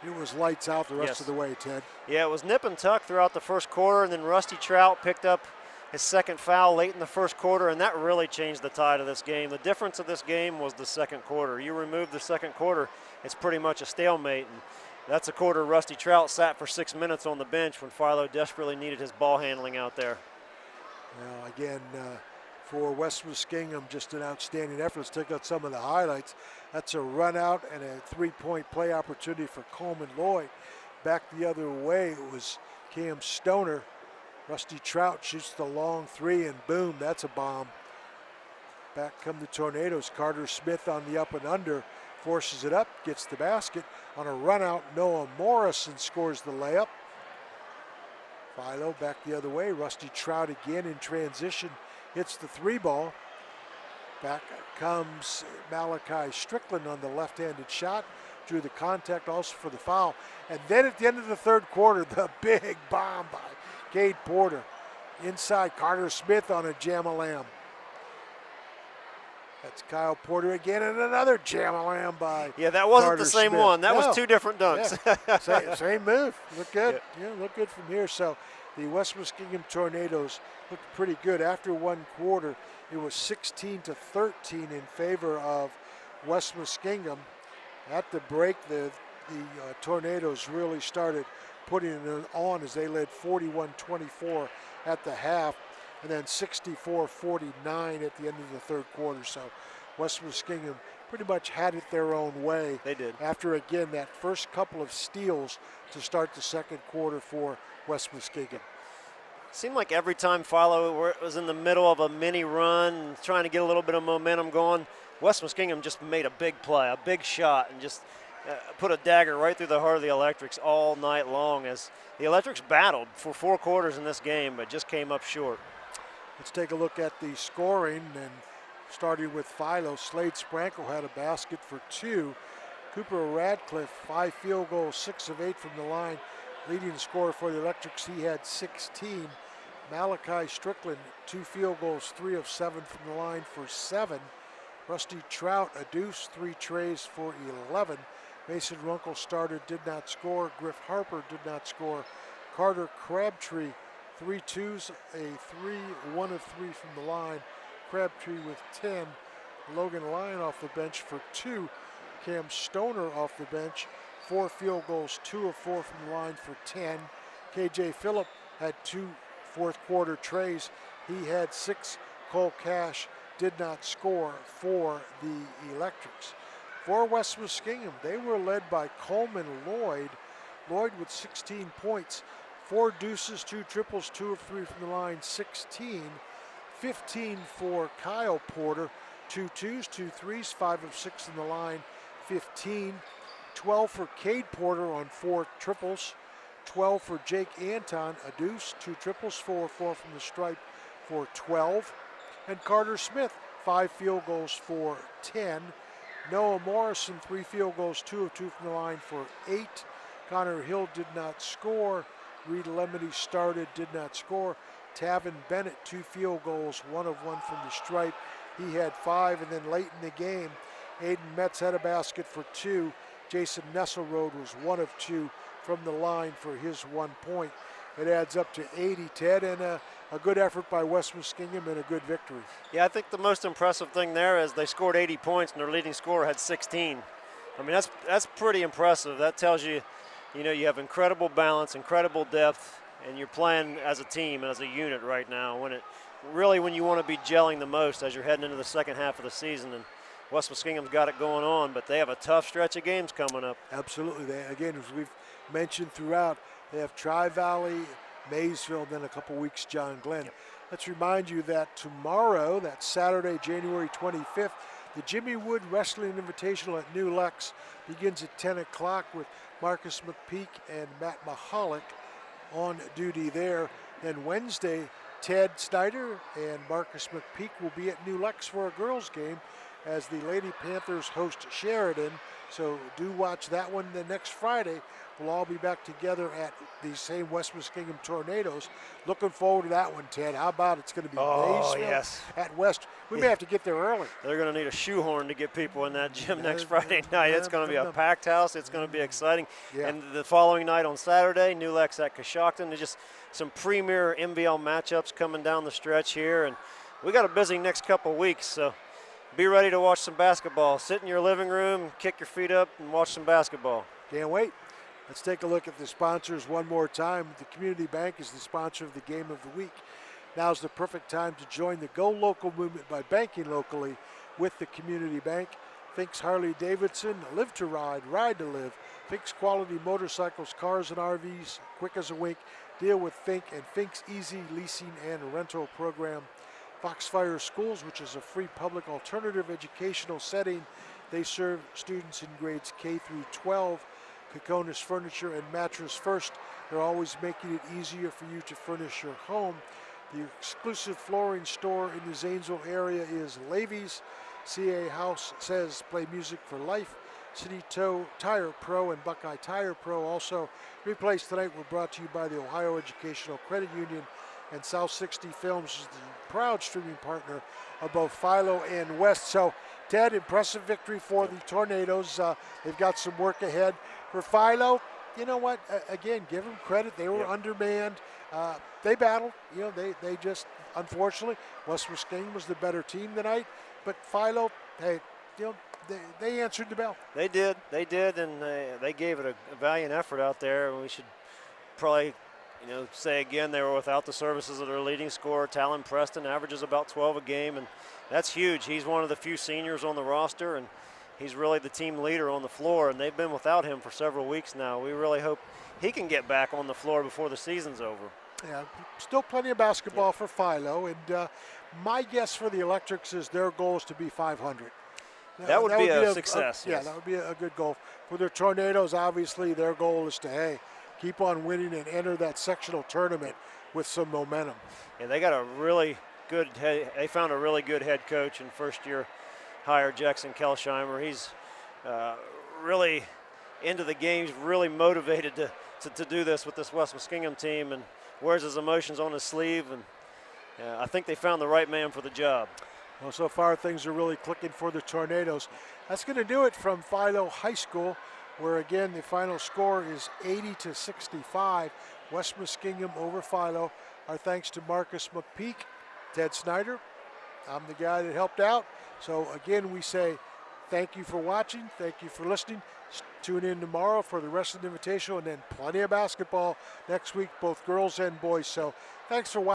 it was lights out the rest of the way, Ted. Yeah, it was nip and tuck throughout the first quarter, and then Rusty Trout picked up his second foul late in the first quarter, and that really changed the tide of this game. The difference of this game was the second quarter. You remove the second quarter, it's pretty much a stalemate, and that's a quarter Rusty Trout sat for 6 minutes on the bench when Philo desperately needed his ball handling out there. Now, again, for West Muskingum, just an outstanding effort. Let's take out some of the highlights. That's a run out and a three-point play opportunity for Coleman Lloyd. Back the other way, it was Cam Stoner. Rusty Trout shoots the long three, and boom, that's a bomb. Back come the Tornadoes. Carter Smith on the up and under, forces it up, gets the basket. On a run out, Noah Morrison scores the layup. Philo back the other way. Rusty Trout again in transition, hits the three ball. Back comes Malachi Strickland on the left-handed shot. Drew the contact also for the foul. And then at the end of the third quarter, the big bomb by Cade Porter. Inside, Carter Smith on a jam-a-lam. That's Kyle Porter again, and another jam-a-lam by Yeah, that wasn't Carter the same Smith. one. That No. was two different dunks. Yeah. same move. Look good. Yeah, look good from here. So the West Muskingum Tornadoes looked pretty good. After one quarter, it was 16-13 in favor of West Muskingum. At the break, the Tornadoes really started putting it on as they led 41-24 at the half, and then 64-49 at the end of the third quarter. So West Muskingum pretty much had it their own way. They did. After, again, that first couple of steals to start the second quarter for West Muskingum. Seemed like every time Philo was in the middle of a mini run, trying to get a little bit of momentum going, West Muskingum just made a big play, a big shot, and just put a dagger right through the heart of the Electrics all night long, as the Electrics battled for 4 quarters in this game, but just came up short. Let's take a look at the scoring, and starting with Philo. Slade Sprankle had a basket for 2. Cooper Radcliffe, 5 field goals, 6 of 8 from the line. Leading scorer for the Electrics, he had 16. Malachi Strickland, 2 field goals, 3 of 7 from the line for 7. Rusty Trout, a deuce, 3 trays for 11. Mason Runkle started, did not score. Griff Harper did not score. Carter Crabtree, 3 twos, a 3, 1 of 3 from the line. Crabtree with 10. Logan Lyon off the bench for 2. Cam Stoner off the bench, 4 field goals, 2 of 4 from the line for 10. KJ Phillip had 2 fourth quarter trays. He had 6. Cole Cash did not score for the Electrics. For West Muskingum, they were led by Coleman Lloyd. Lloyd with 16 points, 4 deuces, 2 triples, 2 of 3 from the line, 16. 15 for Kyle Porter, 2 twos, 2 threes, 5 of 6 in the line, 15. 12 for Cade Porter on 4 triples. 12 for Jake Anton, a deuce, 2 triples, 4 of 4 from the stripe for 12. And Carter Smith, 5 field goals for 10. Noah Morrison, 3 field goals, 2 of 2 from the line for 8. Connor Hill did not score. Reed Lemony started, did not score. Tavin Bennett, 2 field goals, 1 of 1 from the stripe. He had 5, and then late in the game, Aiden Metz had a basket for 2. Jason Nesselrode was 1 of 2 from the line for his 1 point. It adds up to 80, Ted, and a good effort by West Muskingum and a good victory. Yeah, I think the most impressive thing there is they scored 80 points and their leading scorer had 16. I mean, that's pretty impressive. That tells you, you have incredible balance, incredible depth, and you're playing as a team and as a unit right now when you want to be gelling the most as you're heading into the second half of the season. And West Muskingum's got it going on, but they have a tough stretch of games coming up. Absolutely. Again, as we've mentioned throughout, they have Tri-Valley, Maysville, then a couple weeks John Glenn. Yep. Let's remind you that tomorrow, that's Saturday, January 25th, the Jimmy Wood Wrestling Invitational at New Lex begins at 10 o'clock with Marcus McPeak and Matt Mahalik on duty there. Then Wednesday, Ted Snyder and Marcus McPeak will be at New Lex for a girls game as the Lady Panthers host Sheridan. So do watch that one the next Friday. We'll all be back together at the same West Muskingum Tornadoes. Looking forward to that one, Ted. How about it's going to be Maysville at West. We may have to get there early. They're going to need a shoehorn to get people in that gym next Friday night. It's going to be a packed house. It's going to be exciting. Yeah. And the following night on Saturday, New Lex at Coshocton. There's just some premier MVL matchups coming down the stretch here. And we got a busy next couple weeks, so be ready to watch some basketball. Sit in your living room, kick your feet up, and watch some basketball. Can't wait. Let's take a look at the sponsors one more time. The Community Bank is the sponsor of the Game of the Week. Now's the perfect time to join the Go Local movement by banking locally with the Community Bank. Fink's Harley-Davidson, live to ride to live. Fink's quality motorcycles, cars, and RVs, quick as a wink. Deal with Fink and Fink's easy leasing and rental program. Foxfire Schools, which is a free public alternative educational setting. They serve students in grades K through 12. Kokonis Furniture and Mattress First. They're always making it easier for you to furnish your home. The exclusive flooring store in the Zanesville area is Levy's. CA House says play music for life. City Tire Pro and Buckeye Tire Pro. Also, Replays Tonight were brought to you by the Ohio Educational Credit Union, and South 60 Films is the proud streaming partner of both Philo and West. So, Ted, impressive victory for the Tornadoes. They've got some work ahead. For Philo, you know what? Again, give them credit. They were undermanned. They battled. You know, they just, unfortunately, West Muskingum was the better team tonight. But Philo, hey, you know, they answered the bell. They did, and they gave it a valiant effort out there. We should probably, say again, they were without the services of their leading scorer, Talon Preston, averages about 12 a game, and that's huge. He's one of the few seniors on the roster, and he's really the team leader on the floor, and they've been without him for several weeks now. We really hope he can get back on the floor before the season's over. Yeah, still plenty of basketball for Philo, and my guess for the Electrics is their goal is to be 500. That would be a success. Yeah, that would be a good goal. For their Tornadoes, obviously, their goal is to, keep on winning and enter that sectional tournament with some momentum. Yeah, they got a really good they found a really good head coach in first-year hire, Jackson Kelsheimer. He's really into the game. He's really motivated to do this with this West Muskingum team and wears his emotions on his sleeve. And I think they found the right man for the job. Well, so far things are really clicking for the Tornadoes. That's going to do it from Philo High School, where again the final score is 80-65. West Muskingum over Philo. Our thanks to Marcus McPeak, Ted Snyder. I'm the guy that helped out. So again, we say thank you for watching. Thank you for listening. Tune in tomorrow for the rest of the Invitational, and then plenty of basketball next week, both girls and boys. So thanks for watching.